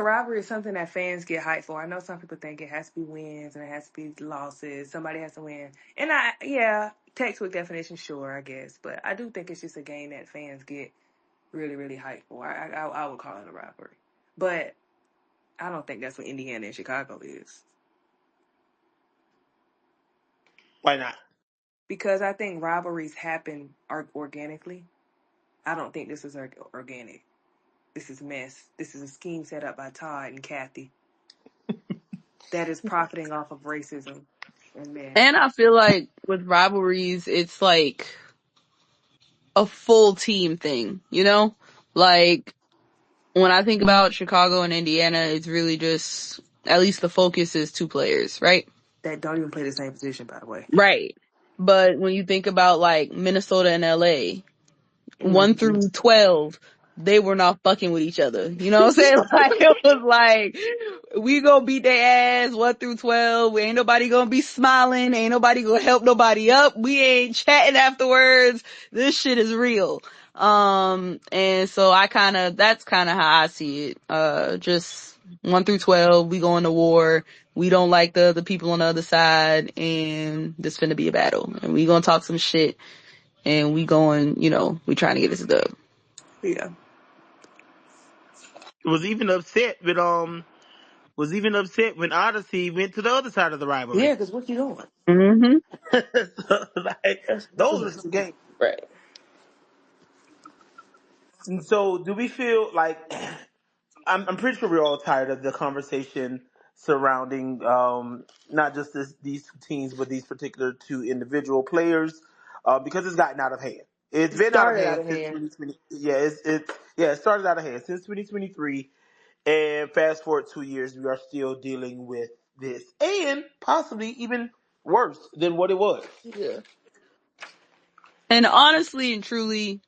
rivalry is something that fans get hyped for. I know some people think it has to be wins and it has to be losses. Somebody has to win. And yeah, textbook definition, sure, I guess. But I do think it's just a game that fans get really, really hyped for. I would call it a rivalry. But I don't think that's what Indiana and Chicago is. Why not? Because I think rivalries happen organically. I don't think this is organic. This is mess. This is a scheme set up by Todd and Kathy that is profiting off of racism and mess. And I feel like with rivalries, it's like a full team thing, you know? Like, when I think about Chicago and Indiana, it's really just, at least the focus is two players, right? That don't even play the same position, by the way. Right. But when you think about like Minnesota and LA, 1 Mm-hmm. through 12, they were not fucking with each other. You know what I'm saying? Like, it was like, we gonna beat their ass 1 through 12. Ain't nobody gonna be smiling. Ain't nobody gonna help nobody up. We ain't chatting afterwards. This shit is real. And so that's kinda how I see it. Just 1 through 12, we going to war. We don't like the people on the other side, and this finna be a battle. And we gonna talk some shit, and we going, we trying to get this dub. Yeah. Was even upset with Odyssey went to the other side of the rivalry. Yeah, because what you doing? Mm-hmm. So, like, That's those are enough. some games. Right. And so, do we feel like I'm pretty sure we're all tired of the conversation surrounding not just these two teams, but these particular two individual players, because it's gotten out of hand. It's It been out of started out hand of since hand. 2020. Yeah, it started out of hand since 2023, and fast forward 2 years, we are still dealing with this, and possibly even worse than what it was. Yeah. And honestly and truly,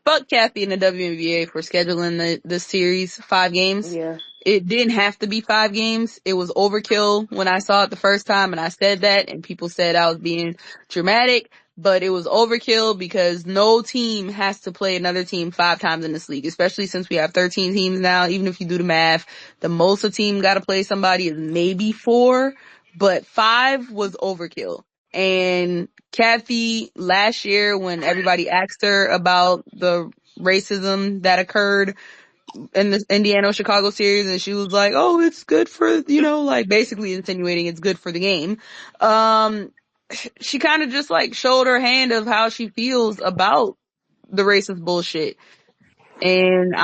fuck Kathy and the WNBA for scheduling the series 5 games. Yeah. It didn't have to be 5 games. It was overkill when I saw it the first time, and I said that, and people said I was being dramatic, but it was overkill because no team has to play another team 5 times in this league, especially since we have 13 teams now. Even if you do the math, the most a team got to play somebody is maybe 4, but 5 was overkill. And Kathy, last year when everybody asked her about the racism that occurred in the Indiana Chicago series, and she was like, "Oh, it's good for, like basically insinuating it's good for the game." Um, she kind of just like showed her hand of how she feels about the racist bullshit. And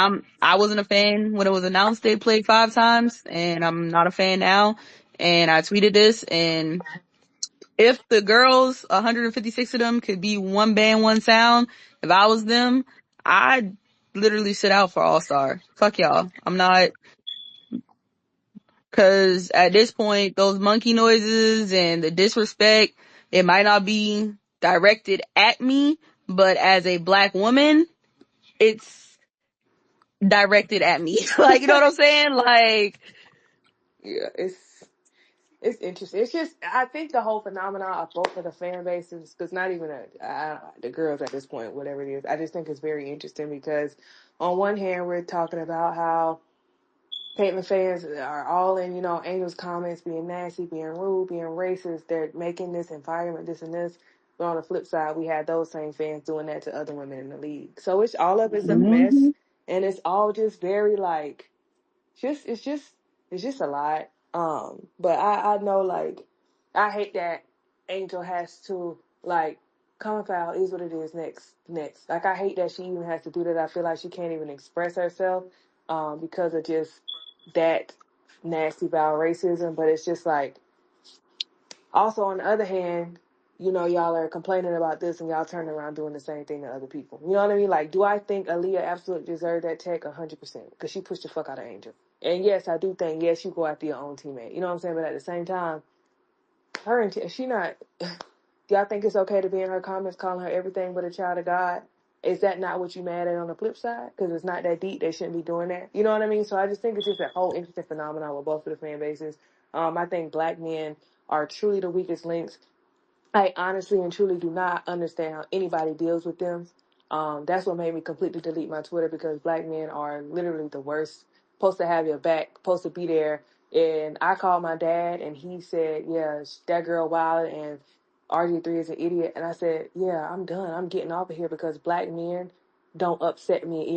I wasn't a fan when it was announced they played 5 times, and I'm not a fan now. And I tweeted this, and if the girls, 156 of them, could be one band, one sound, if I was them, I'd literally sit out for All Star. Fuck y'all. I'm not, cause at this point, those monkey noises and the disrespect, it might not be directed at me, but as a black woman, it's directed at me. Like, you know what I'm saying? Like, Yeah, it's interesting. It's just I think the whole phenomenon of both of the fan bases, because not even the girls at this point, whatever it is, I just think it's very interesting because on one hand we're talking about how Caitlyn fans are all in, Angel's comments being nasty, being rude, being racist. They're making this environment, this and this. But on the flip side, we had those same fans doing that to other women in the league. So it's all of it's a mess, Hmm. and it's all just very like just it's just a lot. But I know like I hate that Angel has to like come foul is what it is next. Like I hate that she even has to do that. I feel like she can't even express herself because of just that nasty foul racism. But it's just like also on the other hand, y'all are complaining about this and y'all turning around doing the same thing to other people. You know what I mean? Like, do I think Aaliyah absolutely deserved that tech? 100%. Because she pushed the fuck out of Angel. And yes, I do think, yes, you go after your own teammate. You know what I'm saying? But at the same time, she not, do y'all think it's okay to be in her comments calling her everything but a child of God? Is that not what you mad at on the flip side? Because it's not that deep. They shouldn't be doing that. You know what I mean? So I just think it's just a whole interesting phenomenon with both of the fan bases. I think black men are truly the weakest links. I honestly and truly do not understand how anybody deals with them. That's what made me completely delete my Twitter because black men are literally the worst. Supposed to have your back, supposed to be there. And I called my dad and he said, yeah, that girl wild and RG3 is an idiot. And I said, yeah, I'm done. I'm getting off of here because black men don't upset me and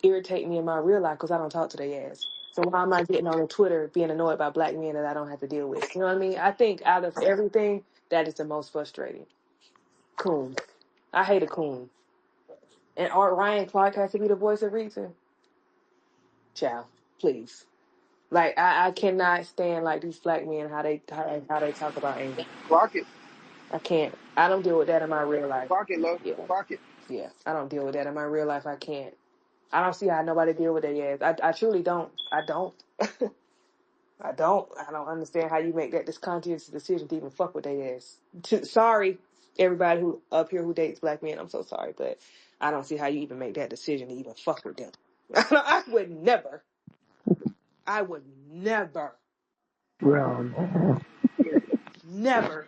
irritate me in my real life because I don't talk to their ass. So why am I getting on Twitter being annoyed by black men that I don't have to deal with? You know what I mean? I think out of everything, that is the most frustrating. Coon. I hate a coon. And Art Ryan Clark has to be the voice of reason. Child, please. Like I cannot stand like these black men how they talk about Amy. Clock it. I can't. I don't deal with that in my real life. Clock it, love. Yeah, Clock it. yeah. I don't deal with that in my real life. I can't. I don't see how nobody deal with that yet. I truly don't. I don't. I don't. I don't understand how you make that this conscious decision to even fuck with their ass. Sorry, everybody who up here who dates black men. I'm so sorry, but I don't see how you even make that decision to even fuck with them. I would never. I would never. Well, Never.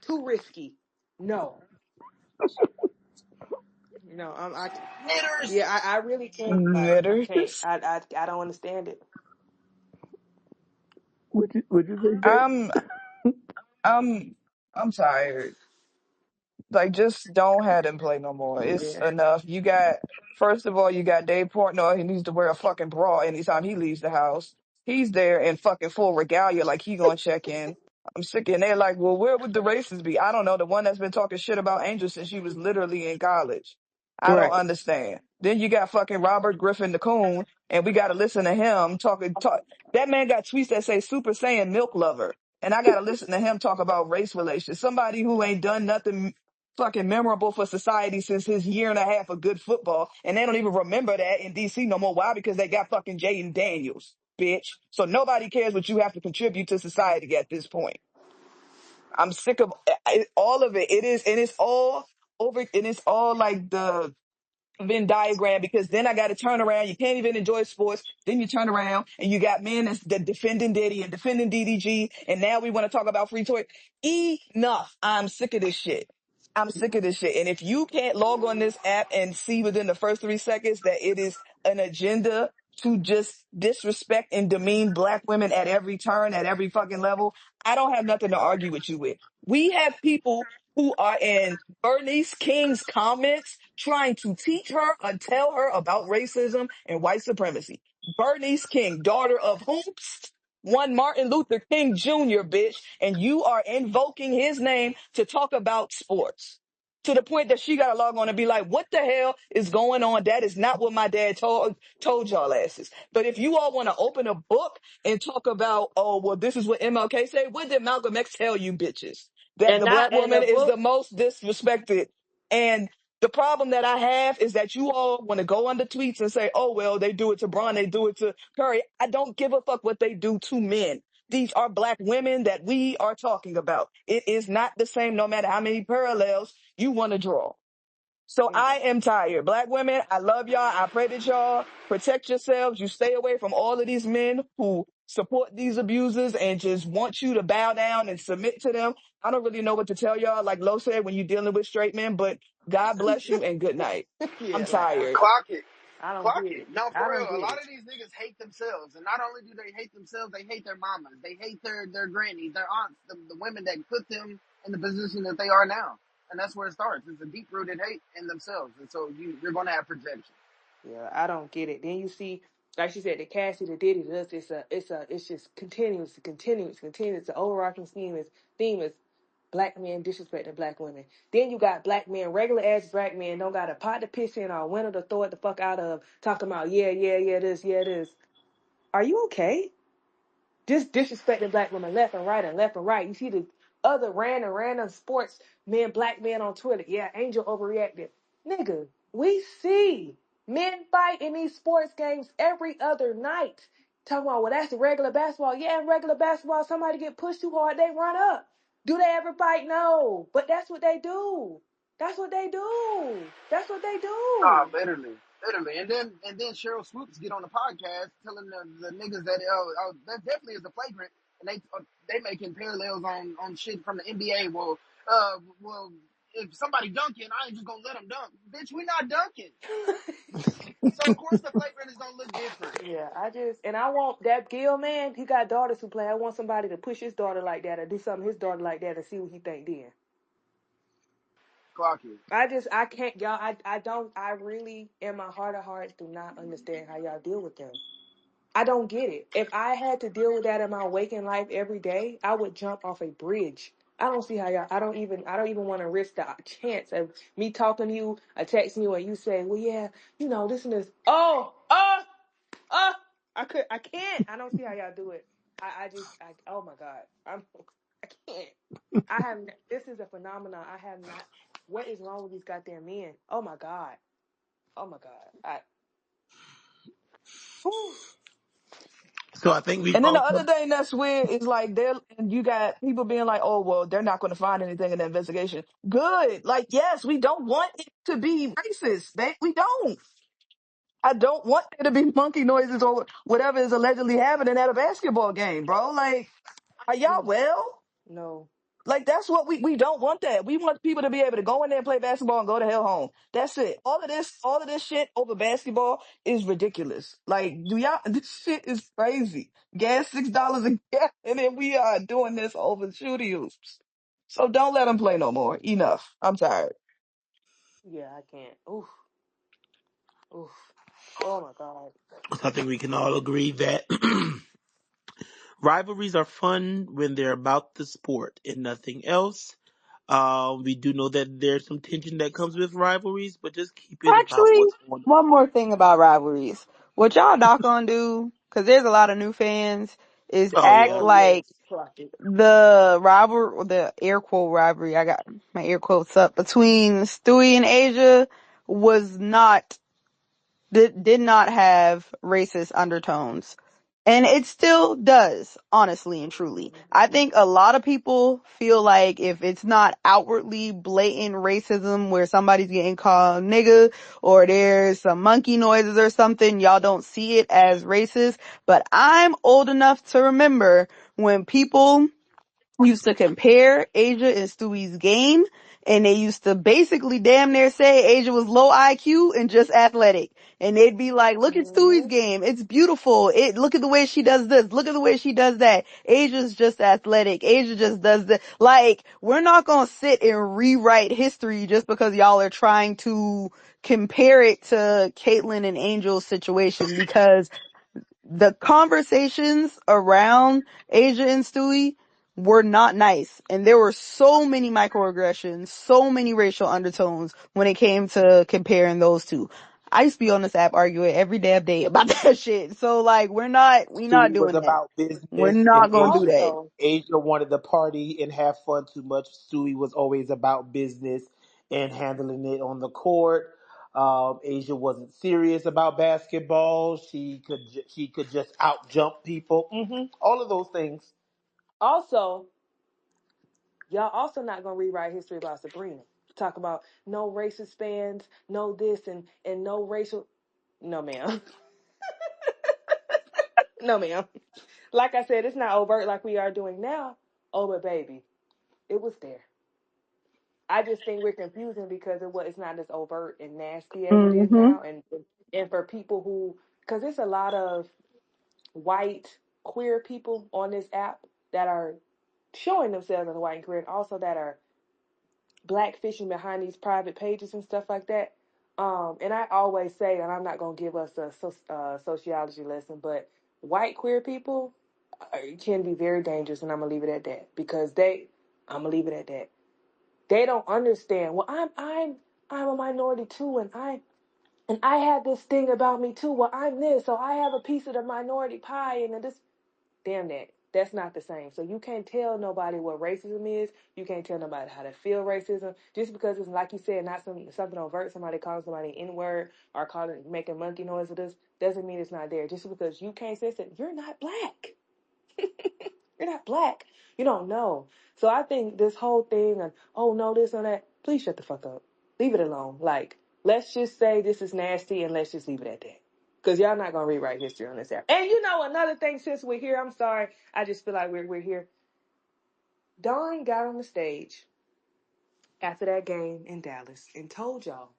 Too risky. No. No. Hitters. Yeah. I really can't. I can't. Knitters. I don't understand it. would you say, Jay? I'm I'm I'm tired. Like, just don't have them play no more. It's Yeah. enough. First of all, you got Dave Portnoy. He needs to wear a fucking bra anytime he leaves the house. He's there in fucking full regalia like he gonna check in. I'm sick, and they're like, well, where would the races be? I don't know. The one that's been talking shit about Angel since she was literally in college. I don't Right. understand. Then you got fucking Robert Griffin the Coon, and we gotta listen to him talk. That man got tweets that say Super Saiyan milk lover. And I gotta listen to him talk about race relations. Somebody who ain't done nothing fucking memorable for society since his year and a half of good football. And they don't even remember that in DC no more. Why? Because they got fucking Jaden Daniels, bitch. So nobody cares what you have to contribute to society at this point. I'm sick of all of it. It is, and it's all over, and it's all like the Venn diagram, because then I got to turn around. You can't even enjoy sports. Then you turn around and you got men that's defending Diddy and defending DDG. And now we want to talk about free toy. Enough. I'm sick of this shit. I'm sick of this shit. And if you can't log on this app and see within the first 3 seconds that it is an agenda to just disrespect and demean black women at every turn, at every fucking level, I don't have nothing to argue with you with. We have people who are in Bernice King's comments trying to teach her and tell her about racism and white supremacy. Bernice King, daughter of Hoops, one Martin Luther King Jr., bitch, and you are invoking his name to talk about sports. to the point that she got to log on and be like, what the hell is going on? That is not what my dad told y'all asses. But if you all want to open a book and talk about, oh, well, this is what MLK said, what did Malcolm X tell you bitches? That And the not black in the woman is book. the most disrespected. And the problem that I have is that you all want to go under tweets and say, oh, well, they do it to Braun, they do it to Curry. I don't give a fuck what they do to men. These are black women that we are talking about. It is not the same no matter how many parallels you want to draw. So I am tired. Black women, I love y'all. I pray that y'all protect yourselves. You stay away from all of these men who support these abusers and just want you to bow down and submit to them. I don't really know what to tell y'all, like Lo said, when you're dealing with straight men, but God bless you and good night. I'm Yeah, like tired. Clock it. I don't Clock get it. it. No, for I real. don't A get lot it. of these niggas hate themselves. And not only do they hate themselves, they hate their mamas. They hate their grannies, their aunts, the women that put them in the position that they are now. And that's where it starts. It's a deep rooted hate in themselves. And so you're going to have projection. Yeah, I don't get it. Then you see, like she said, the Cassie, the Diddy, this it's just continuous. The overarching theme is black men disrespecting black women. Then you got black men, regular ass black men, don't got a pot to piss in or a window to throw it the fuck out of, talking about yeah, this. Are you okay? Just disrespecting black women left and right and left and right. You see the other random sports men, black men on Twitter. Yeah, Angel overreacted. Nigga, we see men fight in these sports games every other night. Talking about, well, that's the regular basketball. Yeah, in regular basketball, somebody get pushed too hard, they run up. Do they ever fight? No. But that's what they do. That's what they do. That's what they Ah, do. literally, and then Cheryl Swoops get on the podcast telling the niggas that that definitely is a flagrant, and they making parallels on shit from the NBA. Well, if somebody dunking, I ain't just gonna let them dunk, bitch. We not dunking, so of course the flagrant is gonna look different. Yeah, and I want that Gil man, he got daughters who play. I want somebody to push his daughter like that or do something to his daughter like that and see what he think then. Clock it. I can't, y'all, I really, in my heart of hearts, do not understand how y'all deal with them. I don't get it. If I had to deal with that in my waking life every day, I would jump off a bridge. I don't see how y'all, I don't even want to risk the chance of me talking to you, or texting you, and you say, well, yeah, this and this. Oh, I can't. I don't see how y'all do it. Oh my God. I can't. This is a phenomenon. I have not, what is wrong with these goddamn men? Oh my God. Oh my God. Whew. So I think we've And then the also. other thing that's weird is like and you got people being like, oh, well, they're not going to find anything in the investigation. Good. Like, yes, we don't want it to be racist. We don't. I don't want there to be monkey noises or whatever is allegedly happening at a basketball game, bro. Like, are y'all Mm, well? no. Like, that's what we don't want that. We want people to be able to go in there and play basketball and go to hell home. That's it. All of this shit over basketball is ridiculous. Like, this shit is crazy. Gas $6 a gallon and then we are doing this over shooty hoops. So don't let them play no more. Enough. I'm tired. Yeah, I can't. Oof. Oof. Oh my God. I think we can all agree that rivalries are fun when they're about the sport and nothing else. We do know that there's some tension that comes with rivalries, but just keep it about Actually, what's going one more thing about rivalries. What y'all not gonna do, cause there's a lot of new fans, is on. Oh act yeah. Oh yes. like Clock it. the air quote rivalry, I got my air quotes up, between Stewie and Asia was not did not have racist undertones. And it still does, honestly and truly. I think a lot of people feel like if it's not outwardly blatant racism where somebody's getting called nigga or there's some monkey noises or something, y'all don't see it as racist. But I'm old enough to remember when people used to compare Asia and Stewie's game, and they used to basically damn near say Asia was low IQ and just athletic. And they'd be like, look at Stewie's Mm-hmm. game. It's beautiful. Look at the way she does this. Look at the way she does that. Asia's just athletic. Asia just does that. Like, we're not gonna sit and rewrite history just because y'all are trying to compare it to Caitlyn and Angel's situation, because the conversations around Asia and Stewie were not nice. And there were so many microaggressions, so many racial undertones when it came to comparing those two. I used to be on this app arguing every damn day about that shit. So like we not Stewie was doing that. about We're business, and not gonna do that. Also, Asia wanted to party and have fun too much. Stewie was always about business and handling it on the court. Asia wasn't serious about basketball. She could just out jump people. All of those things. also, y'all also not gonna rewrite history about Sabrina. Talk about no racist fans, no this and no racial. No, ma'am. No, ma'am. Like I said, it's not overt like we are doing now. Oh, but baby, it was there. I just think we're confusing because it's not as overt and nasty as it is Hmm. now, and for people who, because it's a lot of white queer people on this app that are showing themselves as white and queer, and also that are black fishing behind these private pages and stuff like that. And I always say, and I'm not gonna give us a sociology lesson, but white queer people can be very dangerous, and I'm gonna leave it at that because I'm gonna leave it at that. They don't understand. Well, I'm a minority too, and I have this thing about me too. Well, I'm this, so I have a piece of the minority pie, and then this. Damn that. That's not the same. So you can't tell nobody what racism is. You can't tell nobody how to feel racism. Just because it's like you said, not something overt, somebody calling somebody N-word or making monkey noise with us, doesn't mean it's not there. Just because you can't say it, you're not black. You're not black. You don't know. So I think this whole thing of, oh no, this and that, please shut the fuck up. Leave it alone. Like, let's just say this is nasty and let's just leave it at that. Because y'all not going to rewrite history on this app. And you know, another thing, since we're here, I'm sorry. I just feel like we're here. Dawn got on the stage after that game in Dallas and told y'all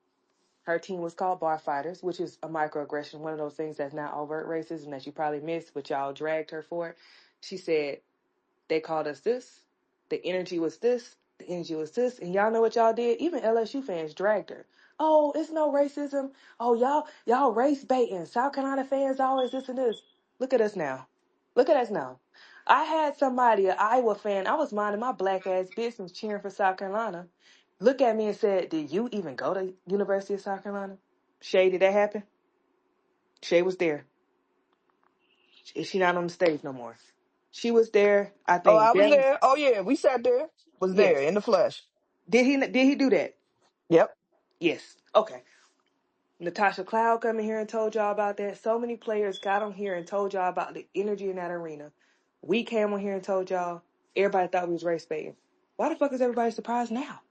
her team was called Bar Fighters, which is a microaggression, one of those things that's not overt racism that you probably missed, but y'all dragged her for it. She said, they called us this. The energy was this. The energy was this. And y'all know what y'all did? Even LSU fans dragged her. Oh, it's no racism. Oh, y'all race baiting. South Carolina fans always this and this. Look at us now. Look at us now. I had somebody, an Iowa fan, I was minding my black ass business cheering for South Carolina. Look at me and said, did you even go to University of South Carolina? Shay, did that happen? Shay was there. Is she not on the stage no more? She was there, I Oh, think. I was there. Oh yeah, we sat there. Was Yes. there in the flesh. Did he do that? Yep. Yes. Okay. Natasha Cloud come in here and told y'all about that. So many players got on here and told y'all about the energy in that arena. We came on here and told y'all. Everybody thought we was race baiting. Why the fuck is everybody surprised now?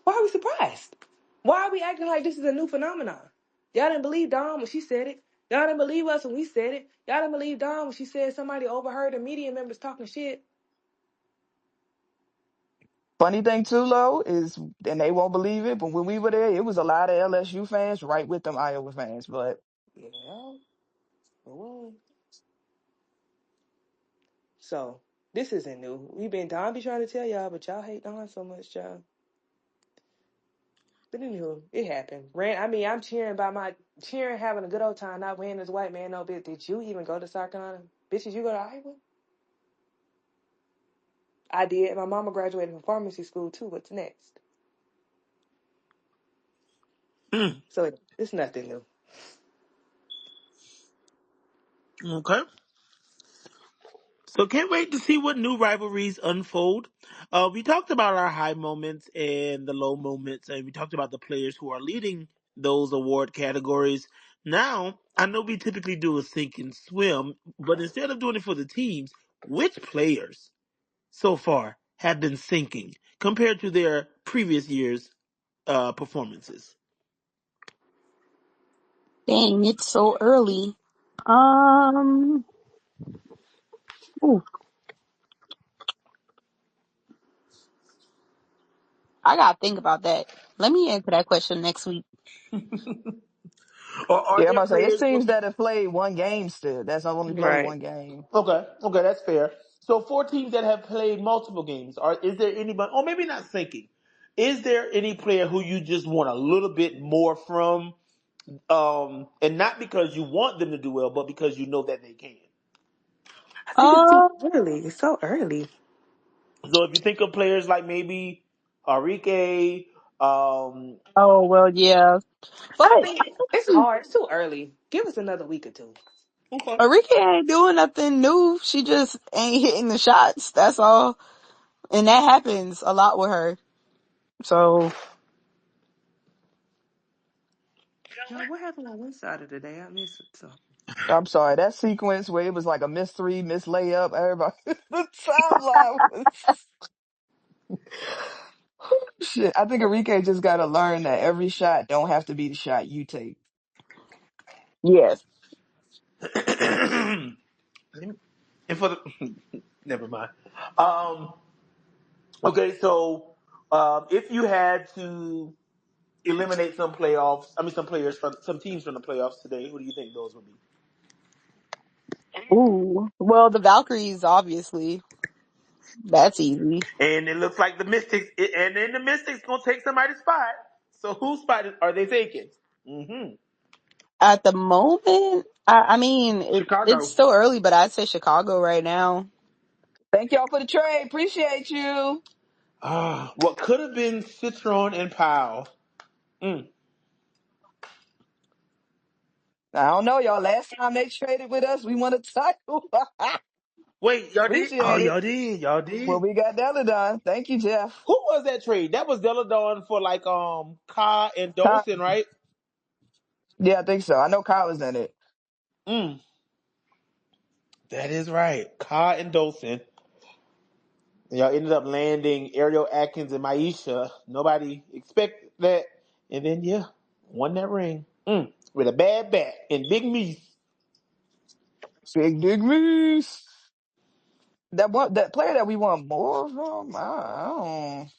Why are we surprised? Why are we acting like this is a new phenomenon? Y'all didn't believe Dawn when she said it. Y'all didn't believe us when we said it. Y'all didn't believe Dawn when she said somebody overheard the media members talking shit. Funny thing too, Lo, is and they won't believe it, but when we were there, it was a lot of LSU fans right with them Iowa fans. But Yeah. It was. So this isn't new. Don be trying to tell y'all, but y'all hate Don so much, y'all. But anywho, it happened. I'm cheering, having a good old time, not weighing this white man no bit. Did you even go to South Carolina? Bitches, you go to Iowa? I did. My mama graduated from pharmacy school too. What's next? So it's nothing new. Okay. So can't wait to see what new rivalries unfold. We talked about our high moments and the low moments, and we talked about the players who are leading those award categories. Now, I know we typically do a sink and swim, but instead of doing it for the teams, which players so far have been sinking compared to their previous year's performances? Dang, it's so early. Um, ooh, I gotta think about that. Let me answer that question next week. Or are yeah, I'm there about to say it's players? teams that have played one game still. That's only played Right. one game. Okay, okay, that's fair. So four teams that have played multiple games. Is there anybody, or maybe not sinking? Is there any player who you just want a little bit more from, and not because you want them to do well, but because you know that they can? I think it's too Uh early. It's so early. So if you think of players like maybe Enrique, um, oh well, yeah, but I mean, it's hard. It's too early. Give us another week or two. okay. Arika ain't doing nothing new. She just ain't hitting the shots. That's all, and that happens a lot with her. So Now, what happened on one side of the day? I missed it. So I'm sorry, that sequence where it was like a miss three, miss layup, everybody, the timeline was shit. I think Enrique just got to learn that every shot don't have to be the shot you take. yes, And for the never mind. Um, okay, so if you had to eliminate some playoffs, I mean some players from some teams from the playoffs today, who do you think those would be? ooh, well, the Valkyries, obviously, that's easy. And it looks like the Mystics, and then the Mystics gonna take somebody's spot. So whose spot are they taking? Mm-hmm. At the moment, I mean, it's Chicago. still early, but I'd say Chicago right now. Thank y'all for the trade. Appreciate you. What could have been Citron and Powell. Mm. I don't know, y'all. Last time they traded with us, we won a title. Wait, y'all did? Oh, Appreciate it. y'all did. Y'all Well, did. we got that done. Thank you, Jeff. Who was that trade? That was Deladon for like Ka and Kyle, Dolson, right? yeah, I think so. I know Kyle was in it. Mm. That is right. Ka and Dolson. Y'all ended up landing Ariel Atkins and Maisha. Nobody expected that. And then, yeah, won that ring. With a bad bat and Big Meese. Big Big Reese. That player that we want more from. I don't.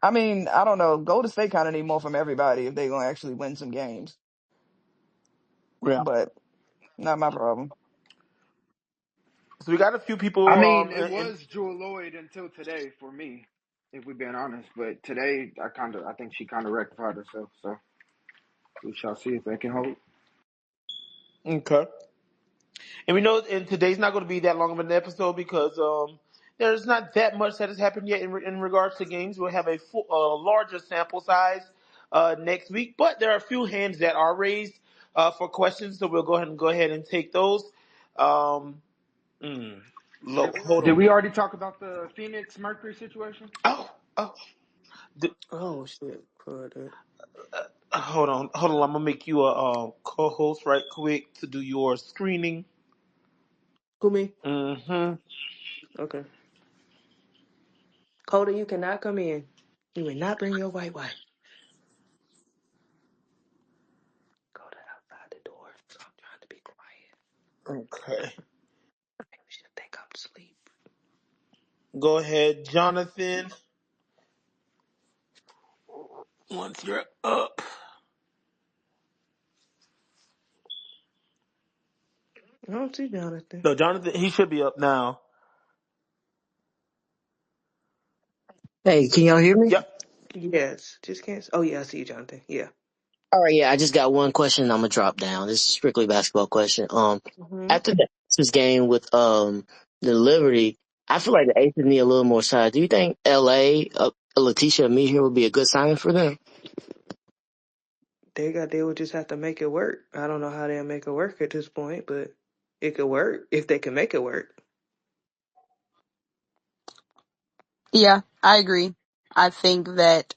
I mean, I don't know. Golden State kind of need more from everybody if they gonna actually win some games. Yeah. But not my problem. So we got a few I people. mean, it was Jewel Lloyd until today for me, if we're being honest. But today, I think she kind of rectified herself. So we shall see if they can hold. Okay. And we know, and today's not going to be that long of an episode because there's not that much that has happened yet in regards to games. We'll have a larger sample size next week, but there are a few hands that are raised for questions, so we'll go ahead and take those. Um, mm, hold Did on. we already talk about the Phoenix Mercury situation? Oh, oh, d- oh shit, for that. hold on. I'm gonna make you a co-host right quick to do your screening. Who me? Mm-hmm. Okay. Coda, you cannot come in. You may not bring your white wife. Coda outside the door. So I'm trying to be quiet. Okay. Maybe she'll think I'm asleep. Go ahead, Jonathan. Once you're up. I don't see Jonathan. No, Jonathan, he should be up now. Hey, can y'all hear me? Yep. Yes, just can't. Oh yeah, I see you, Jonathan. Yeah. All right, yeah, I just got one question. I'm gonna drop down. This is strictly basketball question. Mm-hmm. After the Aces game with the Liberty, I feel like the Aces need a little more size. Do you think LA, Letitia and me here would be a good signing for them? They would just have to make it work. I don't know how they'll make it work at this point, but it could work if they can make it work. Yeah, I agree. I think that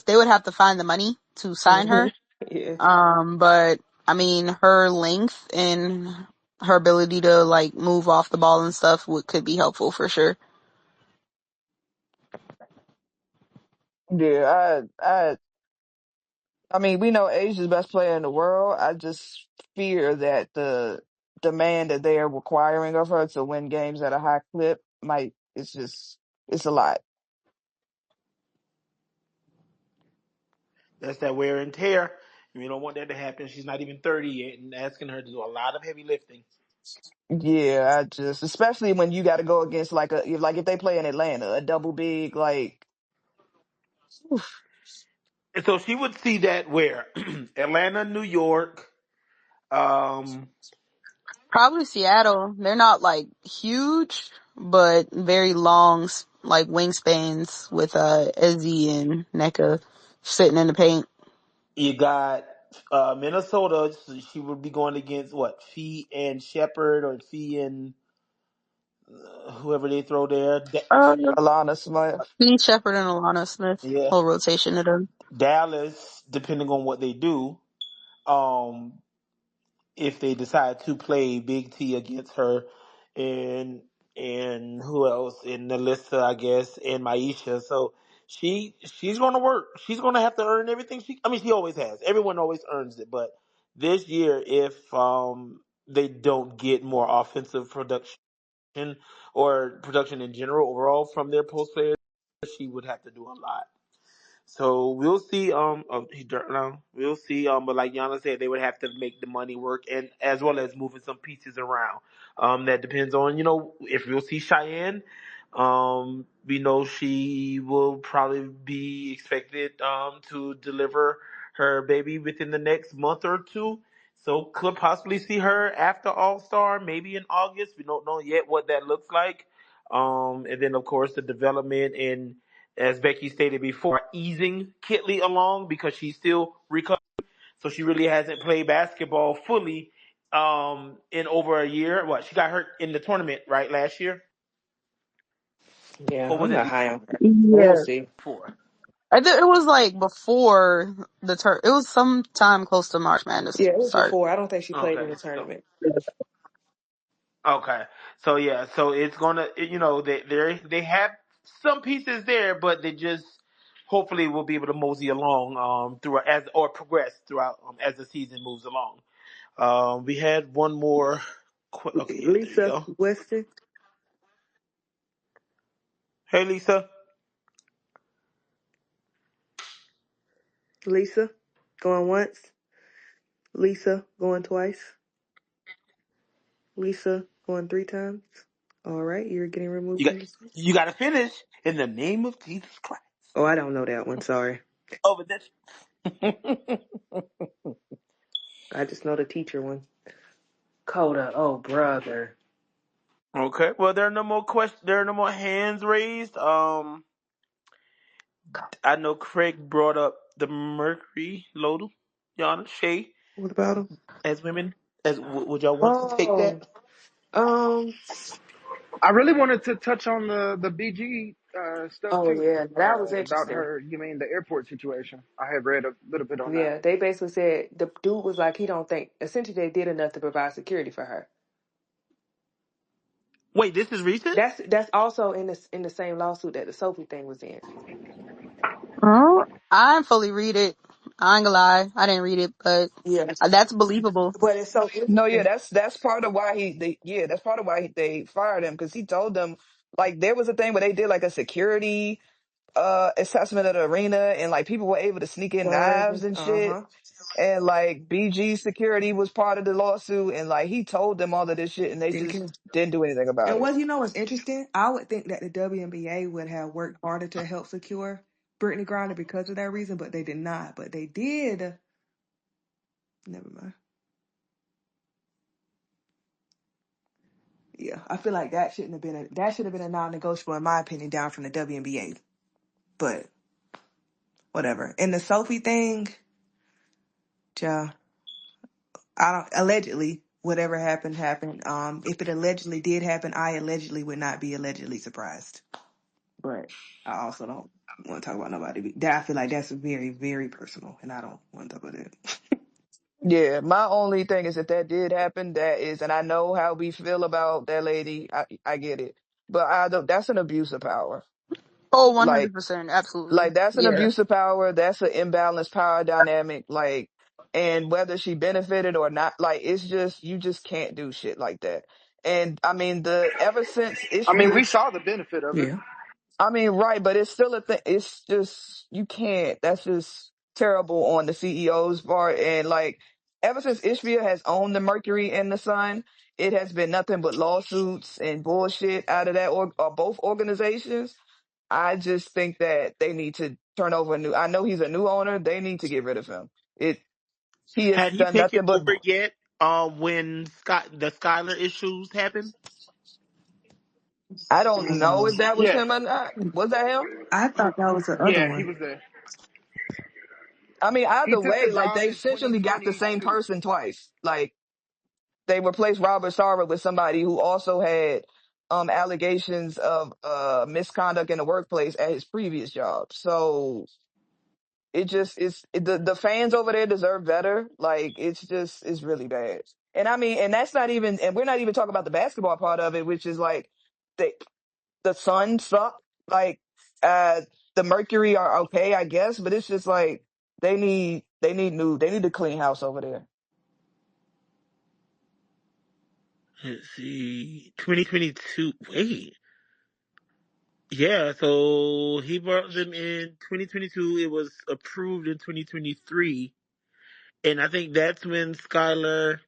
they would have to find the money to sign Mm-hmm. her. Yeah. But I mean, her length and her ability to like move off the ball and stuff could be helpful for sure. Yeah, I mean, we know Asia's best player in the world. I just fear that the demand that they are requiring of her to win games at a high clip it's a lot. That's that wear and tear. We don't want that to happen. She's not even 30 yet, and asking her to do a lot of heavy lifting. Yeah, especially when you got to go against like if they play in Atlanta, a double big, like, oof. And so she would see that where Atlanta, New York, um, Probably Seattle. They're not like huge, but very long, like wingspans with Ezzy and NECA sitting in the paint. You got Minnesota. So she would be going against what? Fee and Shepard or Fee and whoever they throw there. Alana Smith. Dean Shepard and Alana Smith. Yeah, Whole rotation of them. Dallas. Depending on what they do, um, if they decide to play Big T against her, and who else? And Nalissa, I guess, and Maisha. So she's gonna work. She's gonna have to earn everything she. I mean, she always has. Everyone always earns it, but this year, if they don't get more offensive production or production in general overall from their post players, she would have to do a lot. So we'll see. Oh, he dirt now. We'll see. But like Yana said, they would have to make the money work, and as well as moving some pieces around. That depends on if we'll see Cheyenne. We know she will probably be expected to deliver her baby within the next month or two. So could possibly see her after All Star, maybe in August. We don't know yet what that looks like. And then of course the development and, as Becky stated before, easing Kitley along because she's still recovering. So she really hasn't played basketball fully in over a year. What, she got hurt in the tournament, right, last year? Yeah, Or was I'm it not high on her. We'll Yeah. see. before? I think it was like before the it was sometime close to March Madness Yeah, it was start. before. I don't think she played in Okay. the tournament. Okay. So yeah, so it's gonna, they have some pieces there, but they just hopefully will be able to mosey along through as or progress throughout as the season moves along. We had one more. Okay, yeah, there you Lisa go. Weston. Hey, Lisa. Lisa going once. Lisa going twice. Lisa going three times. All right, you're getting removed You got from this. you got to finish in the name of Jesus Christ. Oh, I don't know that one. Sorry. Oh, but that's I just know the teacher one. Coda. Oh, brother. okay. Well, there are no more questions. There are no more hands raised. I know Craig brought up the Mercury Lodal, Yana Shay, What about him? as women. Would y'all want to take Oh, that? um, I really wanted to touch on the BG stuff oh too, yeah, that was about interesting. her. You mean the airport situation? I had read a little bit on that. Yeah, they basically said the dude was like he don't think essentially they did enough to provide security for her. Wait, this is recent. That's also in the same lawsuit that the Sophie thing was in. I didn't fully read it. I ain't gonna lie, I didn't read it, but Yeah, that's believable. but it's so No, yeah, interesting. that's part of why that's part of why they fired him because he told them like there was a thing where they did like a security assessment of the arena and like people were able to sneak in knives and Uh shit huh. and like BG security was part of the lawsuit and like he told them all of this shit and they Didn't just care. didn't do anything about And it. what you know is interesting? I would think that the WNBA would have worked harder to help secure Brittany Griner because of that reason, but they did not. But they did. Never mind. Yeah, I feel like that shouldn't have been that should have been a non-negotiable in my opinion down from the WNBA. But whatever. And the Sophie thing, yeah, I don't allegedly whatever happened happened. If it allegedly did happen, I allegedly would not be allegedly surprised. But I also don't want to talk about nobody. That I feel like that's very, very personal, and I don't want to talk about it. Yeah, my only thing is if that did happen, that is, and I know how we feel about that lady. I get it, but I don't. That's an abuse of power. Oh, Like 100%, absolutely. Like that's an Yeah. abuse of power. That's an imbalanced power dynamic. Like, and whether she benefited or not, like it's just you just can't do shit like that. And I mean, the ever since I mean, Ishbia, we saw the benefit of it. Yeah. I mean, right, but it's still a thing. It's just you can't. That's just terrible on the CEO's part. And like ever since Ishbia has owned the Mercury and the Sun, it has been nothing but lawsuits and bullshit out of that or both organizations. I just think that they need to turn over a new. I know he's a new owner. They need to get rid of him. He has Had he done taken nothing but over yet? when the Skylar issues happened. I don't know if that was Yeah, him or not. Was that him? I thought that was the other yeah, he one. was there. I mean, He either took the way, like job they in essentially got the same 2022. person twice. Like they replaced Robert Sarver with somebody who also had allegations of misconduct in the workplace at his previous job. So it just the fans over there deserve better. Like it's really bad. And I mean, and that's not even, and we're not even talking about the basketball part of it, which is like the the Suns suck. Like uh the Mercury are okay, I guess, but it's just like they need to clean house over there. Let's see, 2022. Wait, yeah. So he brought them in 2022. It was approved in 2023, and I think that's when Skylar.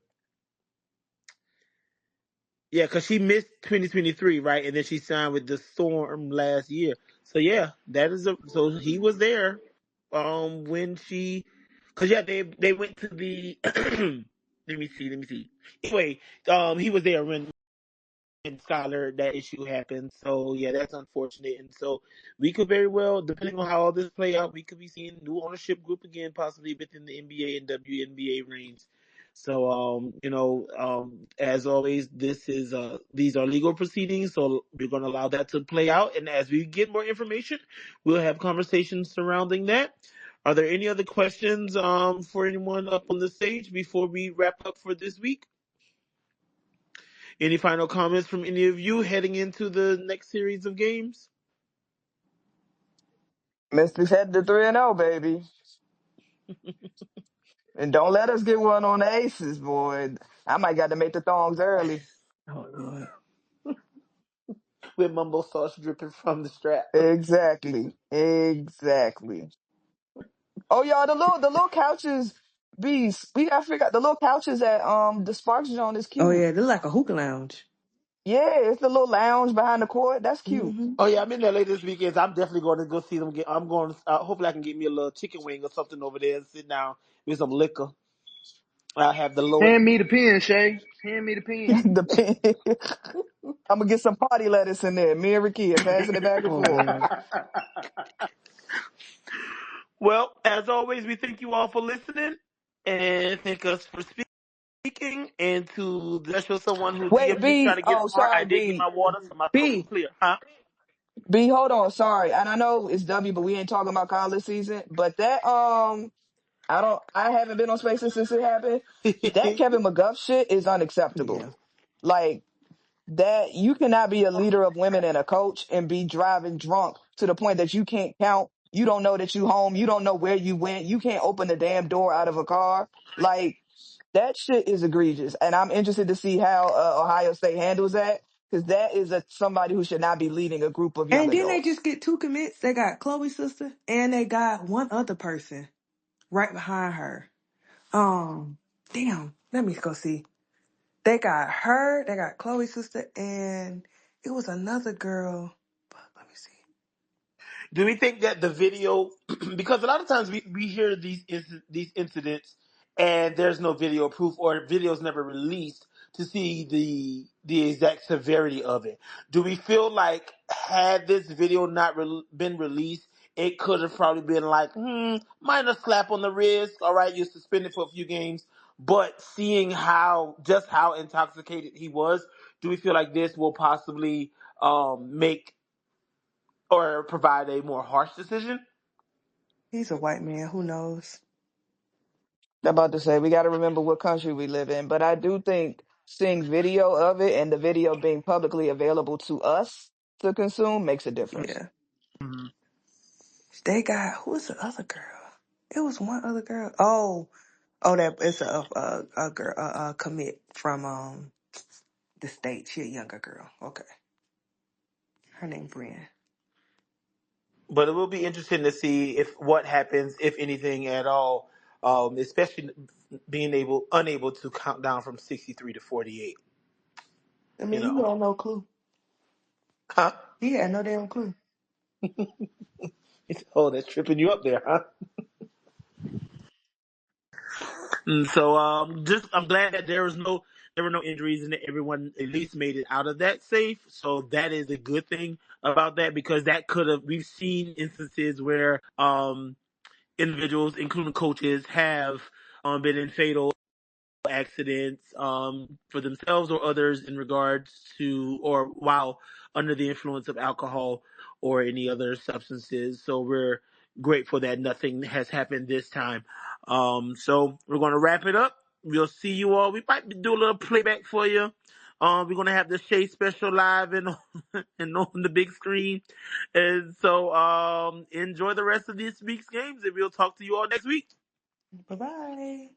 Yeah, because she missed 2023, right? And then she signed with the Storm last year. So yeah, so he was there when she, because yeah, they went to the let me see. Anyway, he was there when and Skylar, that issue happened. So yeah, that's unfortunate. And so we could very well, depending on how all this play out, we could be seeing new ownership group again, possibly within the NBA and WNBA range. So as always, these are legal proceedings, so we're gonna allow that to play out. And as we get more information, we'll have conversations surrounding that. Are there any other questions for anyone up on the stage before we wrap up for this week? Any final comments from any of you heading into the next series of games? Memphis headed to 3-0, baby. And don't let us get one on the Aces, boy. I might got to make the thongs early. Oh Lord. With mumbo sauce dripping from the strap. Exactly. Exactly. Oh y'all, the little couches I forgot the little couches at the Sparks Zone is Oh cute. yeah, they're like a hookah lounge. Yeah, it's the little lounge behind the court. That's cute. Hmm. Oh yeah, I'm in LA this weekend. So I'm definitely going to go see them. I'm going. Hopefully, I can get me a little chicken wing or something over there and sit down with some liquor. I have the lower. Hand me the pen, Shay. Hand me the pen. The pin. I'm gonna get some party lettuce in there. Me and Rakia passing it back and Oh forth. Lord. Well, as always, we thank you all for listening and thank us for speaking. And to just show someone who Wait, DM'd me trying B. to get Oh, smart, I sorry, did get B. my water, so my throat is B. clear. Huh? B. Hold on, sorry. And I know it's W, but we ain't talking about college season. But that I haven't been on Spaces since it happened. That Kevin McGuff shit is unacceptable. Yeah. Like that, you cannot be a leader of women and a coach and be driving drunk to the point that you can't count. You don't know that you home. You don't know where you went. You can't open the damn door out of a car. Like that shit is egregious. And I'm interested to see how Ohio State handles that because that is somebody who should not be leading a group of young And then they adults. just get two commits. They got Chloe's sister and they got one other person right behind her. Damn. Let me go see. They got her, they got Chloe's sister, and it was another girl. But let me see. Do we think that the video, because a lot of times we hear these incidents and there's no video proof or videos never released to see the exact severity of it. Do we feel like had this video not been released, it could have probably been like, minor slap on the wrist, all right, you're suspended for a few games. But seeing how intoxicated he was, do we feel like this will possibly make or provide a more harsh decision? He's a white man. Who knows? I'm about to say we got to remember what country we live in, but I do think seeing video of it and the video being publicly available to us to consume makes a difference. Yeah. Mhm. They got who was the other girl? It was one other girl. Oh, that it's a girl a commit from the state. She a younger girl. Okay, her name Brian. But it will be interesting to see if what happens, if anything at all, especially being unable to count down from 63 to 48. I You mean, he know, had no clue. huh? He had no damn clue. Oh, that's tripping you up there, huh? So just I'm glad that there were no injuries and that everyone at least made it out of that safe. So that is a good thing about that because that could have we've seen instances where individuals, including coaches, have been in fatal accidents for themselves or others in regards to or while under the influence of alcohol or any other substances. So we're grateful that nothing has happened this time. So we're going to wrap it up. We'll see you all. We might do a little playback for you. We're going to have the Shea special live and, and on the big screen. And so enjoy the rest of this week's games and we'll talk to you all next week. Bye bye.